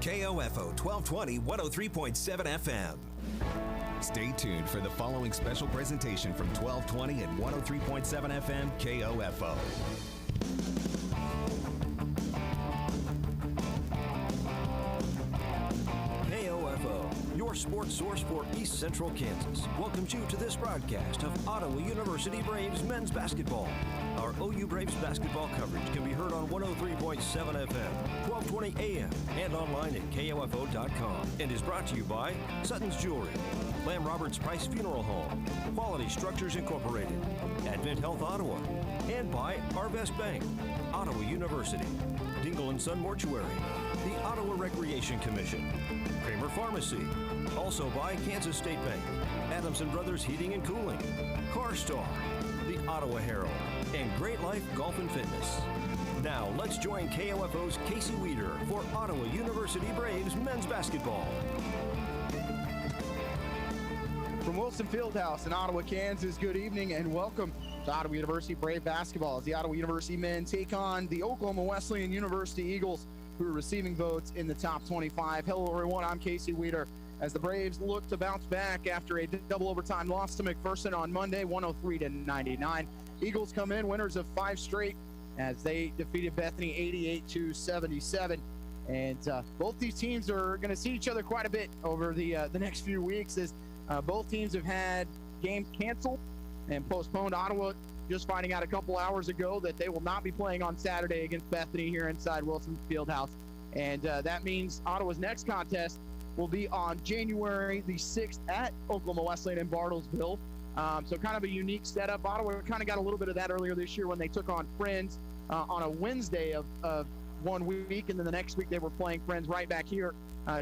KOFO 1220 103.7 FM. Stay tuned for the following special presentation from 1220 and 103.7 FM KOFO. KOFO, your sports source for East Central Kansas, welcomes you to this broadcast of Ottawa University Braves men's basketball. Our OU Braves basketball coverage can be heard on 103.7 FM, 1220 AM, and online at KOFO.com, and is brought to you by Sutton's Jewelry, Lamb Roberts Price Funeral Home, Quality Structures Incorporated, Advent Health Ottawa, and by Our Best Bank, Ottawa University, Dingle & Son Mortuary, the Ottawa Recreation Commission, Kramer Pharmacy, also by Kansas State Bank, Adamson Brothers Heating and Cooling, CarStar, the Ottawa Herald, and Great Life Golf and Fitness. Now, let's join KOFO's Casey Weeder for Ottawa University Braves men's basketball. From Wilson Fieldhouse in Ottawa, Kansas, good evening and welcome to Ottawa University Brave basketball as the Ottawa University men take on the Oklahoma Wesleyan University Eagles, who are receiving votes in the top 25. Hello, everyone. I'm Casey Weeder. As the Braves look to bounce back after a double overtime loss to McPherson on Monday, 103-99. Eagles come in winners of 5 straight as they defeated Bethany 88-77. And both these teams are going to see each other quite a bit over the next few weeks as both teams have had games canceled and postponed. Ottawa just finding out a couple hours ago that they will not be playing on Saturday against Bethany here inside Wilson Fieldhouse. And that means Ottawa's next contest will be on January the 6th at Oklahoma Wesleyan in Bartlesville. So kind of a unique setup. Ottawa kind of got a little bit of that earlier this year when they took on Friends on a Wednesday of 1 week, and then the next week they were playing Friends right back here.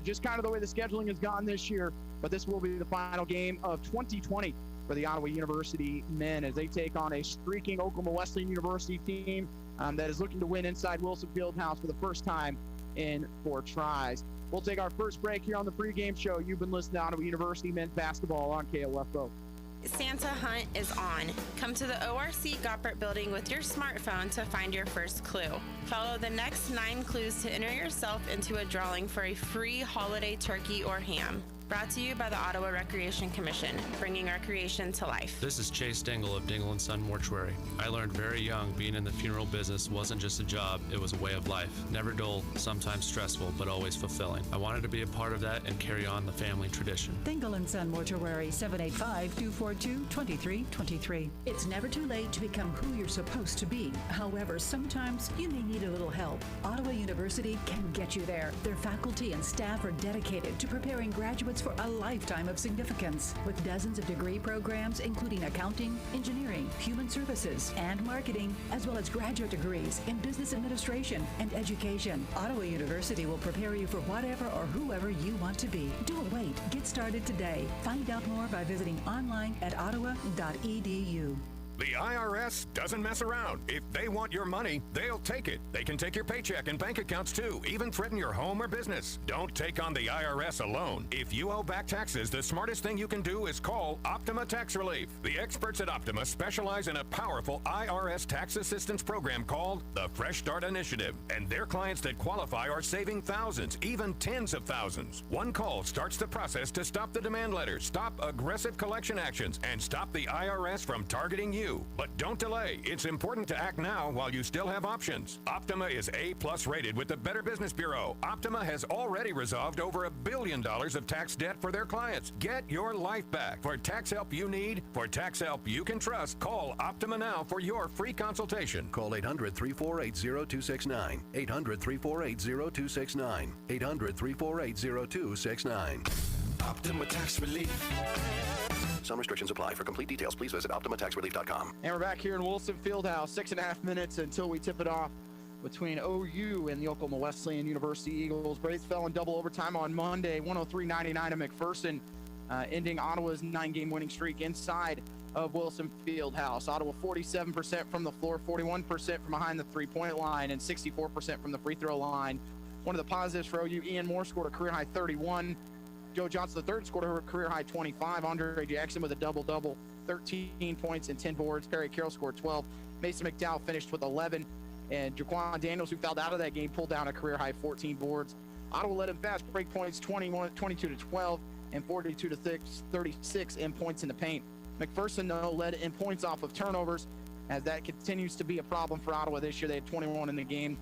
Just kind of the way the scheduling has gone this year, but this will be the final game of 2020 for the Ottawa University men as they take on a streaking Oklahoma Wesleyan University team that is looking to win inside Wilson Fieldhouse for the first time in 4 tries. We'll take our first break here on the pregame show. You've been listening to Ottawa University men's basketball on KOFO. Santa Hunt is on. Come to the ORC Goppert building with your smartphone to find your first clue. Follow the next 9 clues to enter yourself into a drawing for a free holiday turkey or ham. Brought to you by the Ottawa Recreation Commission, bringing recreation to life. This is Chase Dingle of Dingle & Son Mortuary. I learned very young being in the funeral business wasn't just a job, it was a way of life. Never dull, sometimes stressful, but always fulfilling. I wanted to be a part of that and carry on the family tradition. Dingle & Son Mortuary, 785-242-2323. It's never too late to become who you're supposed to be. However, sometimes you may need a little help. Ottawa University can get you there. Their faculty and staff are dedicated to preparing graduates for a lifetime of significance. With dozens of degree programs, including accounting, engineering, human services, and marketing, as well as graduate degrees in business administration and education, Ottawa University will prepare you for whatever or whoever you want to be. Don't wait. Get started today. Find out more by visiting online at ottawa.edu. The IRS doesn't mess around. If they want your money, they'll take it. They can take your paycheck and bank accounts too, even threaten your home or business. Don't take on the IRS alone. If you owe back taxes, the smartest thing you can do is call Optima Tax Relief. The experts at Optima specialize in a powerful IRS tax assistance program called the Fresh Start Initiative. And their clients that qualify are saving thousands, even tens of thousands. One call starts the process to stop the demand letters, stop aggressive collection actions, and stop the IRS from targeting you. But don't delay. It's important to act now while you still have options. Optima is A+ rated with the Better Business Bureau. Optima has already resolved over $1 billion of tax debt for their clients. Get your life back. For tax help you need, for tax help you can trust, call Optima now for your free consultation. Call 800-348-0269. 800-348-0269. 800-348-0269. Optima Tax Relief. Some restrictions apply. For complete details, please visit OptimaTaxRelief.com. And we're back here in Wilson Fieldhouse, 6.5 minutes until we tip it off between OU and the Oklahoma Wesleyan University Eagles. Braves fell in double overtime on Monday, 103-99 at McPherson, ending Ottawa's 9-game winning streak inside of Wilson Fieldhouse. Ottawa 47% from the floor, 41% from behind the three-point line, and 64% from the free throw line. One of the positives for OU, Ian Moore scored a career-high 31. Joe Johnson III scored a career-high 25. Andre Jackson with a double-double, 13 points and 10 boards. Perry Carroll scored 12. Mason McDowell finished with 11. And Jaquan Daniels, who fouled out of that game, pulled down a career-high 14 boards. Ottawa led in fast break points 22-12 and 42-36 in points in the paint. McPherson, though, led in points off of turnovers, as that continues to be a problem for Ottawa this year. They had 21 in the game.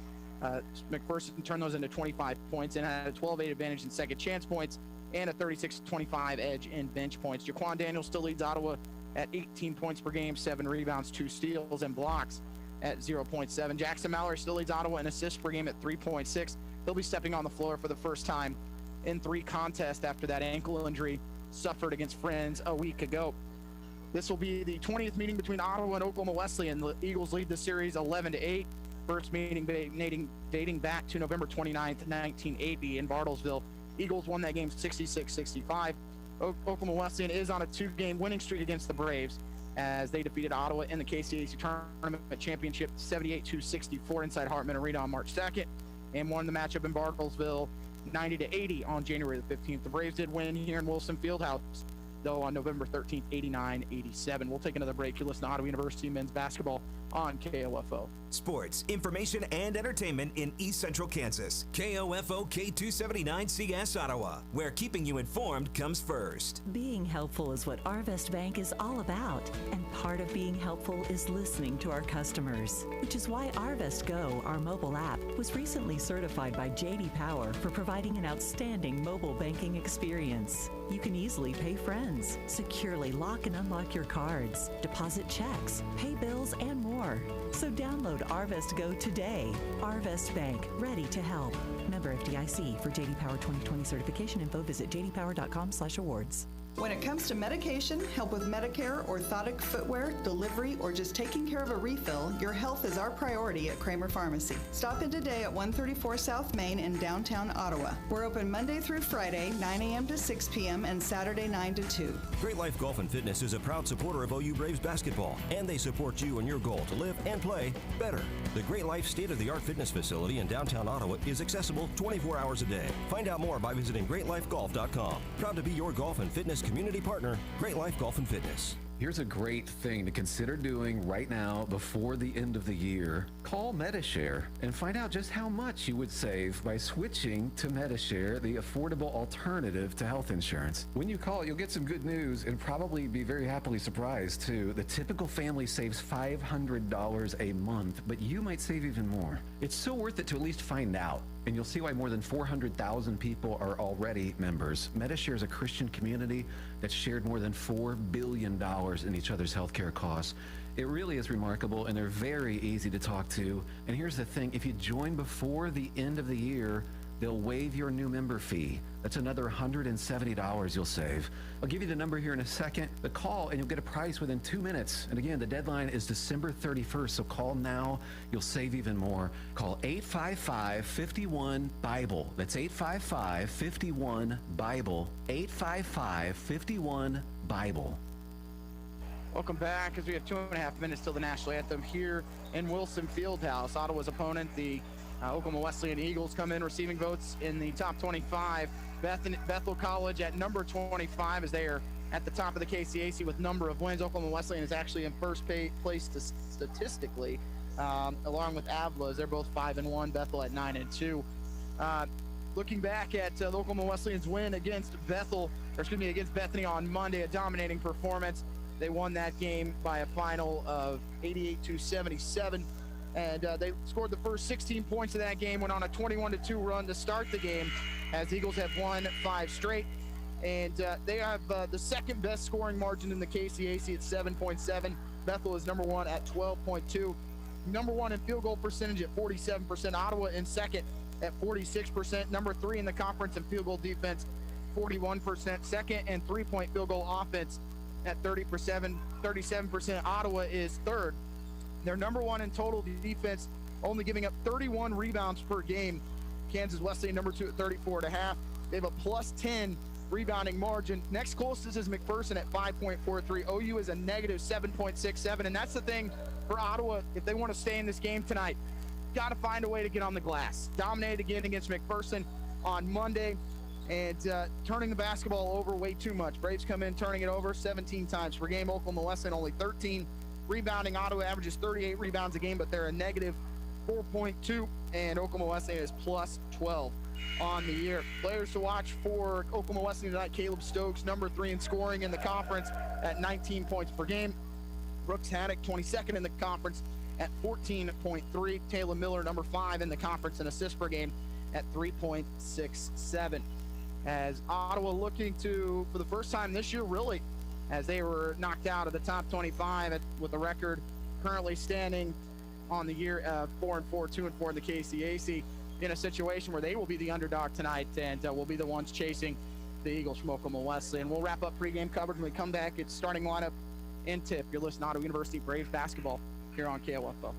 McPherson turned those into 25 points and had a 12-8 advantage in second chance points and a 36-25 edge in bench points. Jaquan Daniels still leads Ottawa at 18 points per game, 7 rebounds, 2 steals, and blocks at 0.7. Jackson Mallory still leads Ottawa in assists per game at 3.6. He'll be stepping on the floor for the first time in 3 contests after that ankle injury suffered against Friends a week ago. This will be the 20th meeting between Ottawa and Oklahoma Wesleyan. The Eagles lead the series 11-8. First meeting dating back to November 29th, 1980 in Bartlesville. Eagles won that game 66-65. Oklahoma Wesleyan is on a 2-game winning streak against the Braves as they defeated Ottawa in the KCAC Tournament Championship 78-64 inside Hartman Arena on March 2nd and won the matchup in Bartlesville 90-80 on January the 15th. The Braves did win here in Wilson Fieldhouse, though, on November 13th, 89-87. We'll take another break. You listen to Ottawa University men's basketball on KOFO. Sports, information, and entertainment in East Central Kansas. KOFO K279CS Ottawa, where keeping you informed comes first. Being helpful is what Arvest Bank is all about, and part of being helpful is listening to our customers, which is why Arvest Go, our mobile app, was recently certified by J.D. Power for providing an outstanding mobile banking experience. You can easily pay friends, securely lock and unlock your cards, deposit checks, pay bills, and more. So download Arvest Go today. Arvest Bank, ready to help. Member FDIC. For J.D. Power 2020 certification info, visit jdpower.com/awards. When it comes to medication, help with Medicare, orthotic footwear, delivery, or just taking care of a refill, your health is our priority at Kramer Pharmacy. Stop in today at 134 South Main in downtown Ottawa. We're open Monday through Friday, 9 a.m. to 6 p.m. and Saturday 9 to 2. Great Life Golf and Fitness is a proud supporter of OU Braves basketball, and they support you in your goal to live and play better. The Great Life state-of-the-art fitness facility in downtown Ottawa is accessible 24 hours a day. Find out more by visiting greatlifegolf.com. Proud to be your golf and fitness community partner, Great Life Golf and Fitness. Here's a great thing to consider doing right now before the end of the year. Call Medishare and find out just how much you would save by switching to Medishare, the affordable alternative to health insurance. When you call, you'll get some good news and probably be very happily surprised too. The typical family saves $500 a month, but you might save even more. It's so worth it to at least find out. And you'll see why more than 400,000 people are already members. Medishare is a Christian community that's shared more than $4 billion in each other's healthcare costs. It really is remarkable, and they're very easy to talk to. And here's the thing, if you join before the end of the year, they'll waive your new member fee. That's another $170 you'll save. I'll give you the number here in a second. The call, and you'll get a price within 2 minutes. And again, the deadline is December 31st, so call now. You'll save even more. Call 855-51-BIBLE. That's 855-51-BIBLE. 855-51-BIBLE. Welcome back, as we have 2.5 minutes till the national anthem here in Wilson Fieldhouse. Ottawa's opponent, the Oklahoma Wesleyan Eagles, come in receiving votes in the top 25. Bethel College at number 25, as they are at the top of the KCAC with number of wins. Oklahoma Wesleyan is actually in first place statistically, along with Avila. They're both 5-1. Bethel at 9-2. Looking back at Oklahoma Wesleyan's win against against Bethany on Monday, a dominating performance. They won that game by a final of 88-77. And they scored the first 16 points of that game, went on a 21-2 run to start the game, as the Eagles have won 5 straight. And they have the second best scoring margin in the KCAC at 7.7. Bethel is number 1 at 12.2. Number 1 in field goal percentage at 47%. Ottawa in second at 46%. Number 3 in the conference in field goal defense, 41%. Second and 3-point field goal offense at 37%. Ottawa is third. They're number 1 in total defense, only giving up 31 rebounds per game. Kansas Wesleyan number 2 at 34.5. They have a plus 10 rebounding margin. Next closest is McPherson at 5.43. OU is a negative 7.67. And that's the thing for Ottawa, if they want to stay in this game tonight, got to find a way to get on the glass. Dominated again against McPherson on Monday, and turning the basketball over way too much. Braves come in turning it over 17 times per game. Oklahoma Wesleyan only 13. Rebounding, Ottawa averages 38 rebounds a game, but they're a negative 4.2, and Oklahoma Wesleyan is plus 12 on the year. Players to watch for Oklahoma Wesleyan tonight: Caleb Stokes, number 3 in scoring in the conference at 19 points per game. Brooks Haddock, 22nd in the conference at 14.3. Taylor Miller, number 5 in the conference in assists per game at 3.67. As Ottawa looking to, for the first time this year, really, as they were knocked out of the top 25 with a record currently standing on the year 4-4, 2-4 in the KCAC, in a situation where they will be the underdog tonight and will be the ones chasing the Eagles from Oklahoma Wesleyan. We'll wrap up pregame coverage when we come back. It's starting lineup and tip. You're listening to Ottawa University Braves basketball here on KOFO.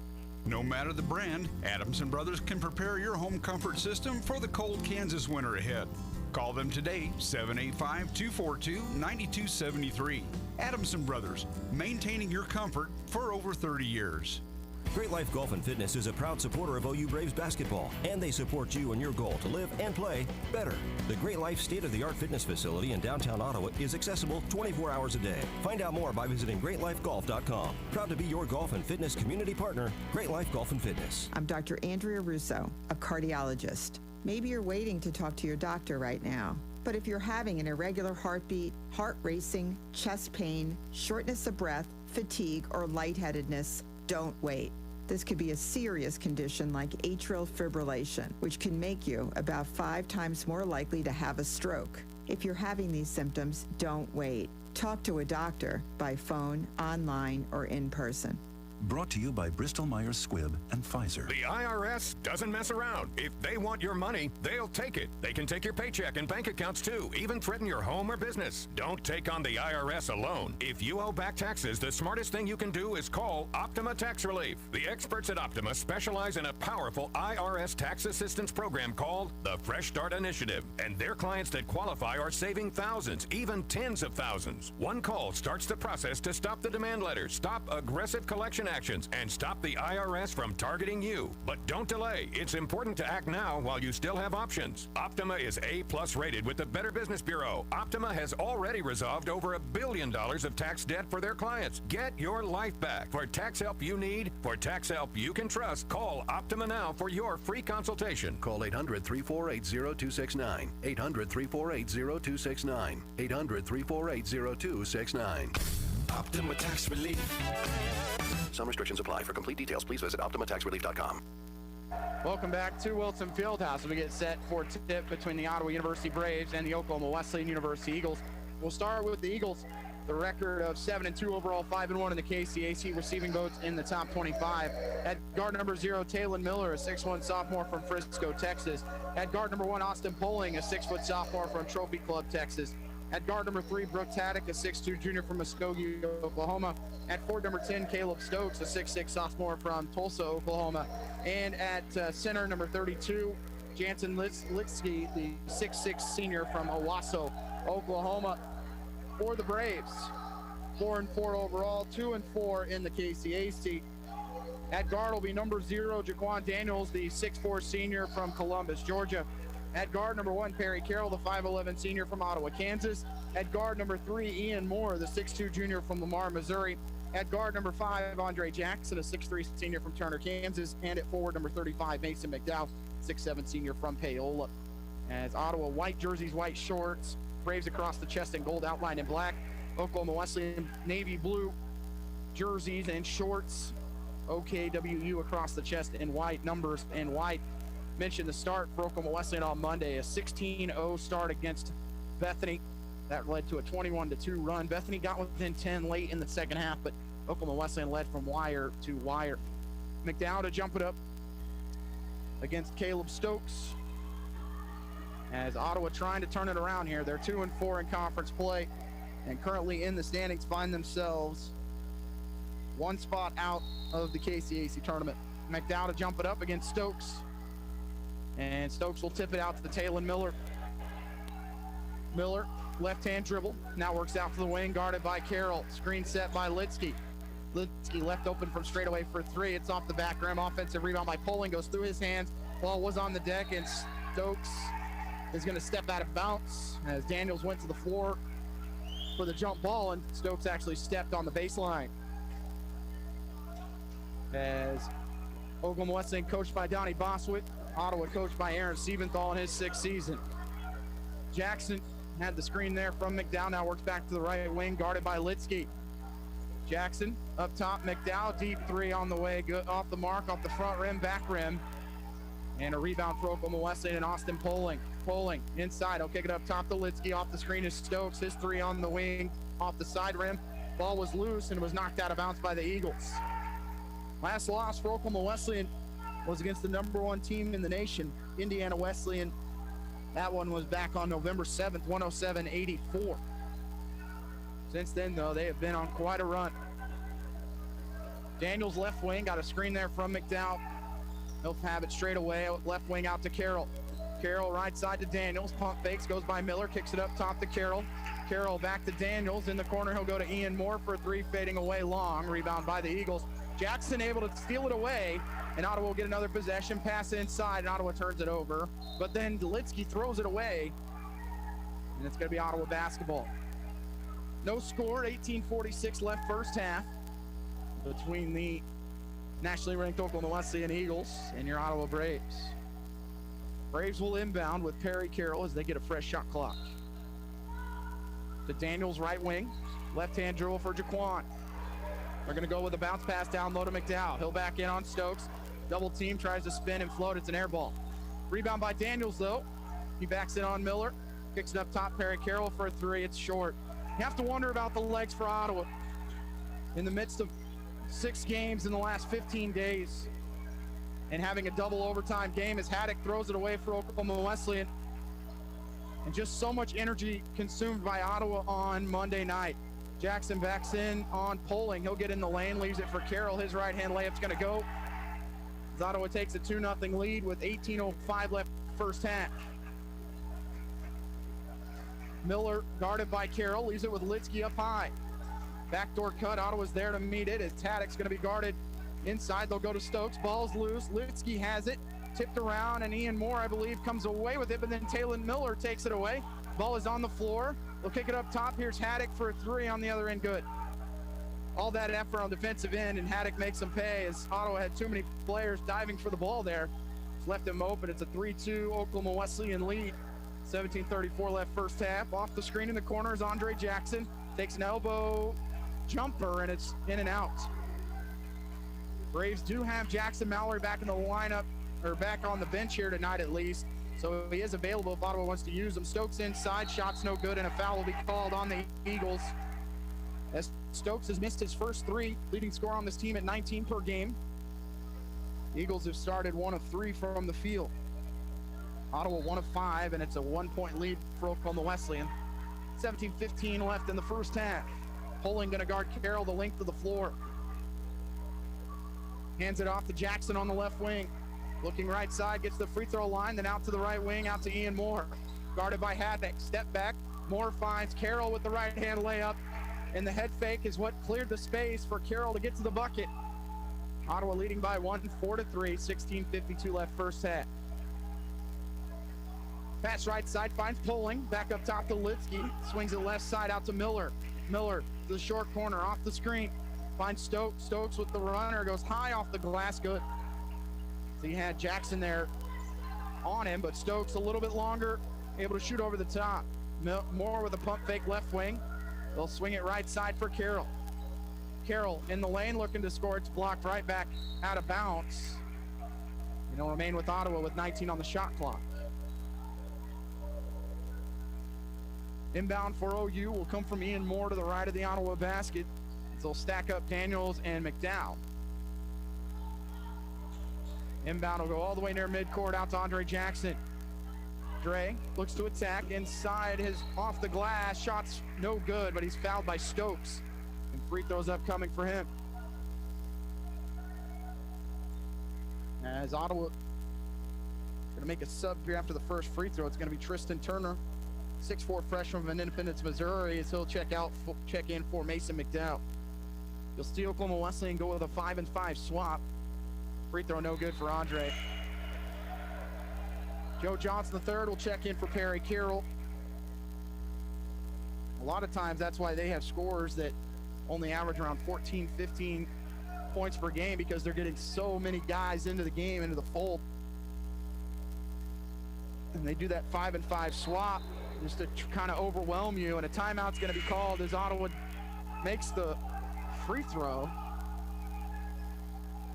No matter the brand, Adams & Brothers can prepare your home comfort system for the cold Kansas winter ahead. Call them today, 785-242-9273. Adams & Brothers, maintaining your comfort for over 30 years. Great Life Golf and Fitness is a proud supporter of OU Braves basketball, and they support you in your goal to live and play better. The Great Life state-of-the-art fitness facility in downtown Ottawa is accessible 24 hours a day. Find out more by visiting greatlifegolf.com. Proud to be your golf and fitness community partner, Great Life Golf and Fitness. I'm Dr. Andrea Russo, a cardiologist. Maybe you're waiting to talk to your doctor right now. But if you're having an irregular heartbeat, heart racing, chest pain, shortness of breath, fatigue, or lightheadedness, don't wait. This could be a serious condition like atrial fibrillation, which can make you about 5 times more likely to have a stroke. If you're having these symptoms, don't wait. Talk to a doctor by phone, online, or in person. Brought to you by Bristol-Myers Squibb and Pfizer. The IRS doesn't mess around. If they want your money, they'll take it. They can take your paycheck and bank accounts too, even threaten your home or business. Don't take on the IRS alone. If you owe back taxes, the smartest thing you can do is call Optima Tax Relief. The experts at Optima specialize in a powerful IRS tax assistance program called the Fresh Start Initiative. And their clients that qualify are saving thousands, even tens of thousands. One call starts the process to stop the demand letters, stop aggressive collection actions, and stop the IRS from targeting you. But don't delay. It's important to act now while you still have options. Optima is A+ rated with the Better Business Bureau. Optima has already resolved over $1 billion of tax debt for their clients. Get your life back. For tax help you need, for tax help you can trust, call Optima now for your free consultation. Call 800-348-0269. 800-348-0269. 800-348-0269. Optima Tax Relief. Some restrictions apply. For complete details, please visit OptimaTaxRelief.com. Welcome back to Wilson Fieldhouse as we get set for tip between the Ottawa University Braves and the Oklahoma Wesleyan University Eagles. We'll start with the Eagles. The record of 7-2 overall, 5-1 in the KCAC, receiving votes in the top 25. At guard number 0, Taylor Miller, a 6'1" sophomore from Frisco, Texas. At guard number 1, Austin Poling, a 6-foot sophomore from Trophy Club, Texas. At guard number 3, Brooks Haddock, a 6'2" junior from Muskogee, Oklahoma. At forward number 10, Caleb Stokes, a 6'6" sophomore from Tulsa, Oklahoma. And at center number 32, Jansen Litsky, the 6'6" senior from Owasso, Oklahoma. For the Braves, 4-4 overall, 2-4 in the KCAC. At guard will be number 0, Jaquan Daniels, the 6'4" senior from Columbus, Georgia. At guard number 1, Perry Carroll, the 5'11" senior from Ottawa, Kansas. At guard number 3, Ian Moore, the 6'2" junior from Lamar, Missouri. At guard number 5, Andre Jackson, a 6'3" senior from Turner, Kansas. And at forward number 35, Mason McDowell, 6'7" senior from Paola. As Ottawa, white jerseys, white shorts, Braves across the chest in gold, outlined in black. Oklahoma Wesleyan, navy blue jerseys and shorts. OKWU across the chest in white, numbers in white. Mentioned the start for Oklahoma Wesleyan on Monday, a 16-0 start against Bethany. That led to a 21-2 run. Bethany got within 10 late in the second half, but Oklahoma Wesleyan led from wire to wire. McDowell to jump it up against Caleb Stokes. As Ottawa trying to turn it around here. They're 2-4 in conference play, and currently in the standings find themselves one spot out of the KCAC tournament. McDowell to jump it up against Stokes. And Stokes will tip it out to the Taylor Miller. Miller, left-hand dribble, now works out to the wing, guarded by Carroll. Screen set by Litsky. Litsky left open from straightaway for 3. It's off the back rim. Offensive rebound by Poling, goes through his hands. Ball was on the deck, and Stokes is going to step out of bounds as Daniels went to the floor for the jump ball, and Stokes actually stepped on the baseline. As Oklahoma Wesleyan coached by Donnie Boswick. Ottawa coached by Aaron Siebenthal in his 6th season. Jackson had the screen there from McDowell. Now works back to the right wing, guarded by Litsky. Jackson up top, McDowell, deep three on the way, good off the mark, off the front rim, back rim. And a rebound for Oklahoma Wesleyan and Austin Poling. Poling inside, he'll kick it up top to Litsky. Off the screen is Stokes, his three on the wing, off the side rim. Ball was loose and was knocked out of bounds by the Eagles. Last loss for Oklahoma Wesleyan was against the #1 team in the nation, Indiana Wesleyan. That one was back on November 7th, 107-84. Since then, though, they have been on quite a run. Daniels left wing, got a screen there from McDowell. He'll have it straight away, left wing out to Carroll. Carroll right side to Daniels, pump fakes, goes by Miller, kicks it up top to Carroll. Carroll back to Daniels, in the corner he'll go to Ian Moore for a three, fading away long, rebound by the Eagles. Jackson able to steal it away, and Ottawa will get another possession, pass inside, and Ottawa turns it over. But then Litsky throws it away, and it's gonna be Ottawa basketball. No score, 18:46 left first half between the nationally ranked Oklahoma Wesleyan Eagles and your Ottawa Braves. Braves will inbound with Perry Carroll as they get a fresh shot clock. To Daniels right wing, left-hand dribble for Jaquan. They're gonna go with a bounce pass down low to McDowell. He'll back in on Stokes. Double team, tries to spin and float, it's an air ball. Rebound by Daniels though. He backs in on Miller, kicks it up top, Perry Carroll for a three, it's short. You have to wonder about the legs for Ottawa. In the midst of 6 games in the last 15 days and having a double overtime game as Haddock throws it away for Oklahoma Wesleyan. And just so much energy consumed by Ottawa on Monday night. Jackson backs in on Poling. He'll get in the lane, leaves it for Carroll. His right-hand layup's gonna go. As Ottawa takes a 2-0 lead with 18:05 left first half. Miller guarded by Carroll, leaves it with Litsky up high. Backdoor cut, Ottawa's there to meet it as Haddock's gonna be guarded inside. They'll go to Stokes, ball's loose, Litsky has it, tipped around, and Ian Moore, I believe, comes away with it, but then Talon Miller takes it away. Ball is on the floor. They'll kick it up top. Here's Haddock for a three on the other end, good. All that effort on defensive end, and Haddock makes them pay as Ottawa had too many players diving for the ball there. It's left him open. It's a 3-2 Oklahoma Wesleyan lead. 17:34 left first half. Off the screen in the corner is Andre Jackson. Takes an elbow jumper, and it's in and out. Braves do have Jackson Mallory back in the lineup, or back on the bench here tonight at least. So he is available if Ottawa wants to use him. Stokes inside, shot's no good, and a foul will be called on the Eagles. As Stokes has missed his first 3, leading scorer on this team at 19 per game. The Eagles have started 1 of 3 from the field. Ottawa 1 of 5, and it's a 1-point lead for Oklahoma Wesleyan. 17:15 left in the first half. Poling gonna guard Carroll the length of the floor. Hands it off to Jackson on the left wing. Looking right side, gets the free throw line, then out to the right wing, out to Ian Moore. Guarded by Haddock, step back. Moore finds Carroll with the right-hand layup, and the head fake is what cleared the space for Carroll to get to the bucket. Ottawa leading by 1, 4-3, 16:52 left first half. Pass right side, finds Poling, back up top to Litsky, swings it left side out to Miller. Miller to the short corner, off the screen, finds Stokes. Stokes with the runner, goes high off the glass, good. So he had Jackson there on him, but Stokes a little bit longer, able to shoot over the top. Moore with a pump fake left wing. They'll swing it right side for Carroll. Carroll in the lane looking to score. It's blocked right back out of bounds. And he'll remain with Ottawa with 19 on the shot clock. Inbound for OU will come from Ian Moore to the right of the Ottawa basket. They'll stack up Daniels and McDowell. Inbound will go all the way near midcourt out to Andre Jackson. Dre looks to attack inside, his off the glass, shots no good, but he's fouled by Stokes. And free throws upcoming for him. As Ottawa gonna make a sub here after the first free throw, it's gonna be Tristan Turner, 6'4" freshman from Independence, Missouri, as he'll check in for Mason McDowell. You'll see Oklahoma Wesleyan go with a 5-5 swap. Free throw no good for Andre. Joe Johnson III will check in for Perry Carroll. A lot of times that's why they have scorers that only average around 14, 15 points per game because they're getting so many guys into the game, into the fold. And they do that 5-and-5 swap just to kind of overwhelm you, and a timeout's going to be called as Ottawa makes the free throw.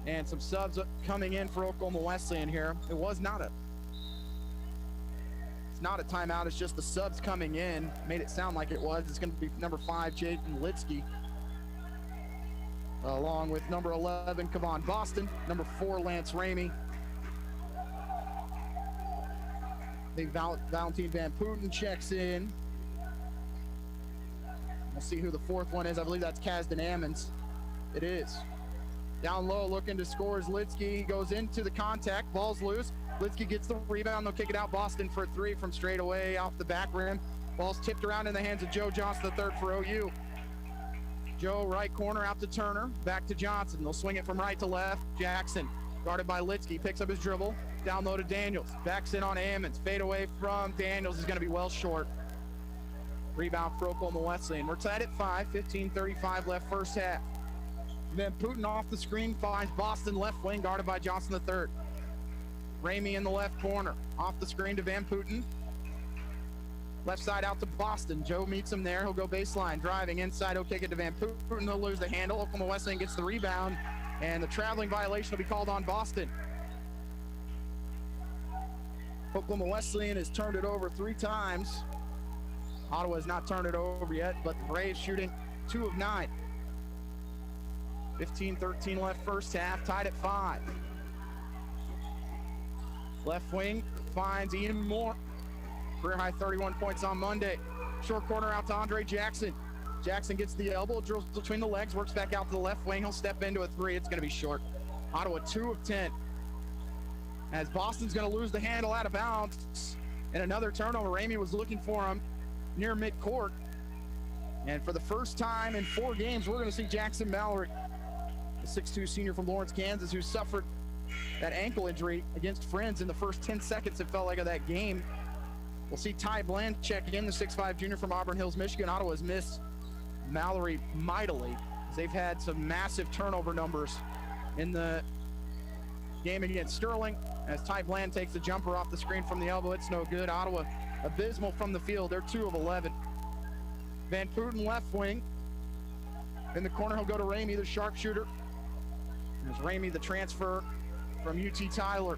And some subs coming in for Oklahoma Wesleyan here. It's not a timeout, it's just the subs coming in. Made it sound like it was. It's going to be number 5, Jaden Litsky, along with number 11, Kevon Boston, number 4, Lance Ramey. I think Valentin Van Putten checks in. We'll see who the 4th one is. I believe that's Kazdan Ammons. It is. Down low, looking to score is Litsky. Goes into the contact. Ball's loose. Litsky gets the rebound. They'll kick it out. Boston for 3 from straight away off the back rim. Ball's tipped around in the hands of Joe Johnson III for OU. Joe, right corner, out to Turner. Back to Johnson. They'll swing it from right to left. Jackson, guarded by Litsky, picks up his dribble. Down low to Daniels. Backs in on Ammons. Fade away from Daniels is going to be well short. Rebound for Oklahoma Wesleyan. We're tied at 5. 15:35 left first half. Van Putten off the screen finds Boston left wing, guarded by Johnson III. Ramey in the left corner. Off the screen to Van Putten. Left side out to Boston. Joe meets him there. He'll go baseline. Driving inside. He'll kick it to Van Putten. He'll lose the handle. Oklahoma Wesleyan gets the rebound. And the traveling violation will be called on Boston. Oklahoma Wesleyan has turned it over 3 times. Ottawa has not turned it over yet, but the Braves shooting 2 of 9. 15-13 left first half, tied at 5. Left wing finds Ian Moore. Career high 31 points on Monday. Short corner out to Andre Jackson. Jackson gets the elbow, drills between the legs, works back out to the left wing. He'll step into a 3. It's going to be short. Ottawa 2 of 10. As Boston's going to lose the handle out of bounds. And another turnover. Ramey was looking for him near midcourt. And for the first time in 4 games, we're going to see Jackson Mallory, the 6'2 senior from Lawrence, Kansas, who suffered that ankle injury against Friends in the first 10 seconds, it felt like, of that game. We'll see Ty Bland check in, the 6'5 junior from Auburn Hills, Michigan. Ottawa has missed Mallory mightily, as they've had some massive turnover numbers in the game against Sterling. As Ty Bland takes the jumper off the screen from the elbow, it's no good. Ottawa abysmal from the field. They're 2 of 11. Van Putten left wing. In the corner, he'll go to Ramey, the sharpshooter. There's Ramey, the transfer from UT Tyler.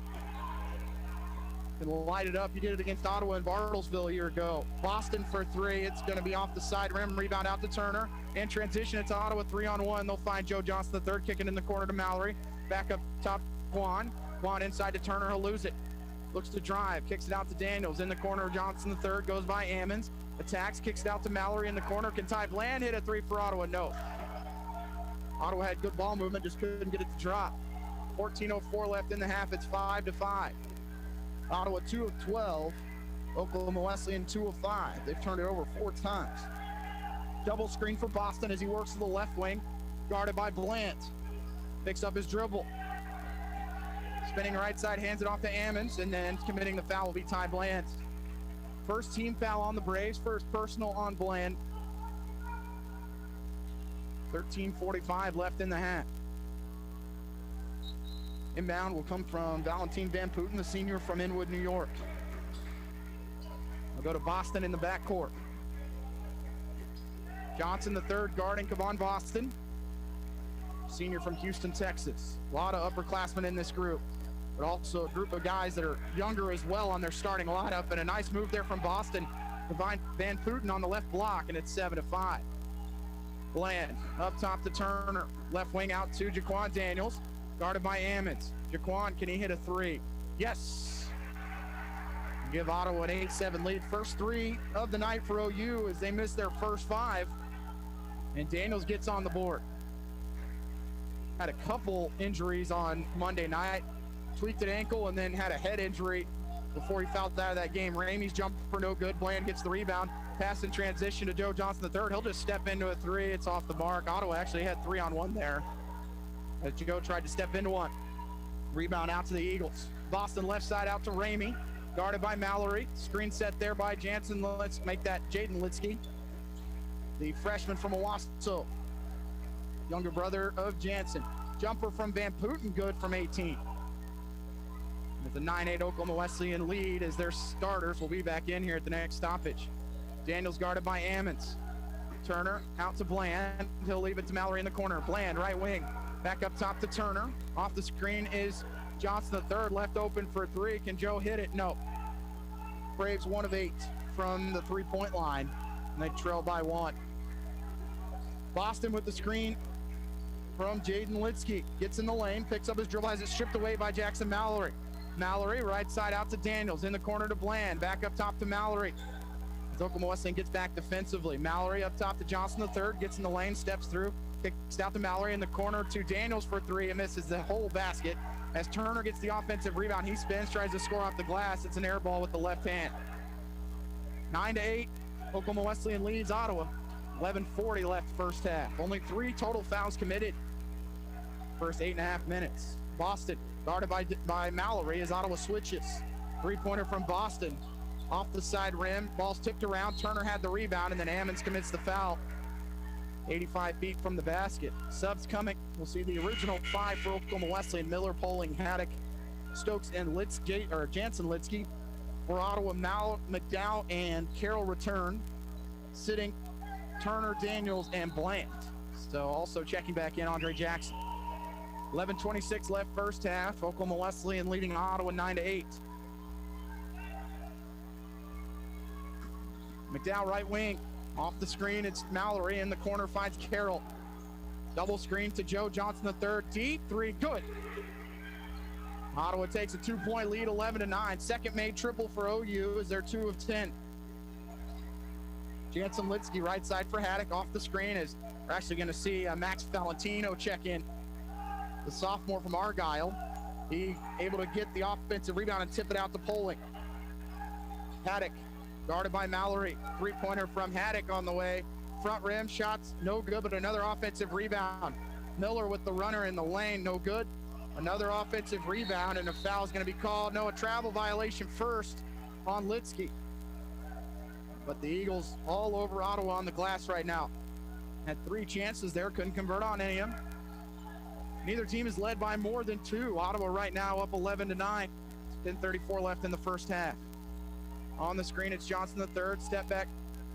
And light it up. He did it against Ottawa and Bartlesville a year ago. Boston for 3. It's going to be off the side rim. Rebound out to Turner. And transition, it's Ottawa 3-on-1. They'll find Joe Johnson III kicking in the corner to Mallory. Back up top, Jaquan. Jaquan inside to Turner. He'll lose it. Looks to drive. Kicks it out to Daniels. In the corner, Johnson III goes by Ammons. Attacks. Kicks it out to Mallory in the corner. Can Ty Bland hit a 3 for Ottawa? No. Ottawa had good ball movement, just couldn't get it to drop. 14:04 left in the half. It's 5-5. Ottawa 2 of 12. Oklahoma Wesleyan 2 of 5. They've turned it over 4 times. Double screen for Boston as he works to the left wing, guarded by Bland. Picks up his dribble. Spinning right side, hands it off to Ammons, and then committing the foul will be Ty Bland. First team foul on the Braves, first personal on Bland. 13:45 left in the half. Inbound will come from Valentin Van Putten, the senior from Inwood, New York. We'll go to Boston in the backcourt. Johnson III guarding Kevon Boston, senior from Houston, Texas. A lot of upperclassmen in this group, but also a group of guys that are younger as well on their starting lineup. And a nice move there from Boston to find Van Putten on the left block, and it's 7-5. Bland up top to Turner. Left wing out to Jaquan Daniels, guarded by Ammons. Jaquan, can he hit a 3? Yes. Give Ottawa an 8-7 lead. First 3 of the night for OU as they miss their first 5. And Daniels gets on the board. Had a couple injuries on Monday night. Tweaked an ankle and then had a head injury before he fouled out of that game. Ramey's jumper no good. Bland gets the rebound. Pass in transition to Joe Johnson III. He'll just step into a 3. It's off the mark. Ottawa actually had 3-on-1 there, as Joe tried to step into one. Rebound out to the Eagles. Boston left side out to Ramey, guarded by Mallory. Screen set there by Jansen. Let's make that Jaden Litsky, the freshman from Owasso, younger brother of Jansen. Jumper from Van Putten, good from 18. With a 9-8 Oklahoma Wesleyan lead as their starters will be back in here at the next stoppage. Daniels guarded by Ammons. Turner out to Bland. He'll leave it to Mallory in the corner. Bland, right wing. Back up top to Turner. Off the screen is Johnson the third, left open for three. Can Joe hit it? No. Braves 1 of 8 from the three-point line, and they trail by 1. Boston with the screen from Jaden Litsky. Gets in the lane, picks up his dribble, has it stripped away by Jackson Mallory. Mallory, right side out to Daniels, in the corner to Bland, back up top to Mallory. As Oklahoma Wesleyan gets back defensively. Mallory up top to Johnson the third, gets in the lane, steps through, kicks out to Mallory in the corner to Daniels for three, and misses the whole basket. As Turner gets the offensive rebound, he spins, tries to score off the glass. It's an air ball with the left hand. 9-8, Oklahoma Wesleyan leads Ottawa. 11:40 left first half. Only 3 total fouls committed. First 8.5 minutes. Boston guarded by Mallory as Ottawa switches. Three-pointer from Boston. Off the side rim, ball's tipped around. Turner had the rebound, and then Ammons commits the foul. 85 feet from the basket. Subs coming. We'll see the original 5 for Oklahoma Wesleyan. Miller, Poling, Haddock, Stokes, and Jansen Litsky. For Ottawa, McDowell and Carroll return. Sitting Turner, Daniels, and Bland. So also checking back in Andre Jackson. 11:26 left first half. Oklahoma Wesleyan leading Ottawa 9-8. McDowell right wing. Off the screen, it's Mallory in the corner, finds Carroll. Double screen to Joe Johnson the third. Deep three, good. Ottawa takes a 2-point lead, 11-9. Second made triple for OU as they're 2 of 10. Jansen Litsky right side for Haddock. Off the screen is we're actually going to see Max Valentino check in. The sophomore from Argyle. He able to get the offensive rebound and tip it out to Poling. Haddock guarded by Mallory. Three-pointer from Haddock on the way. Front rim shots, no good, but another offensive rebound. Miller with the runner in the lane, no good. Another offensive rebound, and a foul is going to be called. No, a travel violation first on Litsky. But the Eagles all over Ottawa on the glass right now. Had 3 chances there, couldn't convert on any of them. Neither team is led by more than 2. Ottawa right now up 11-9. 10:34 left in the first half. On the screen, it's Johnson the third, step back,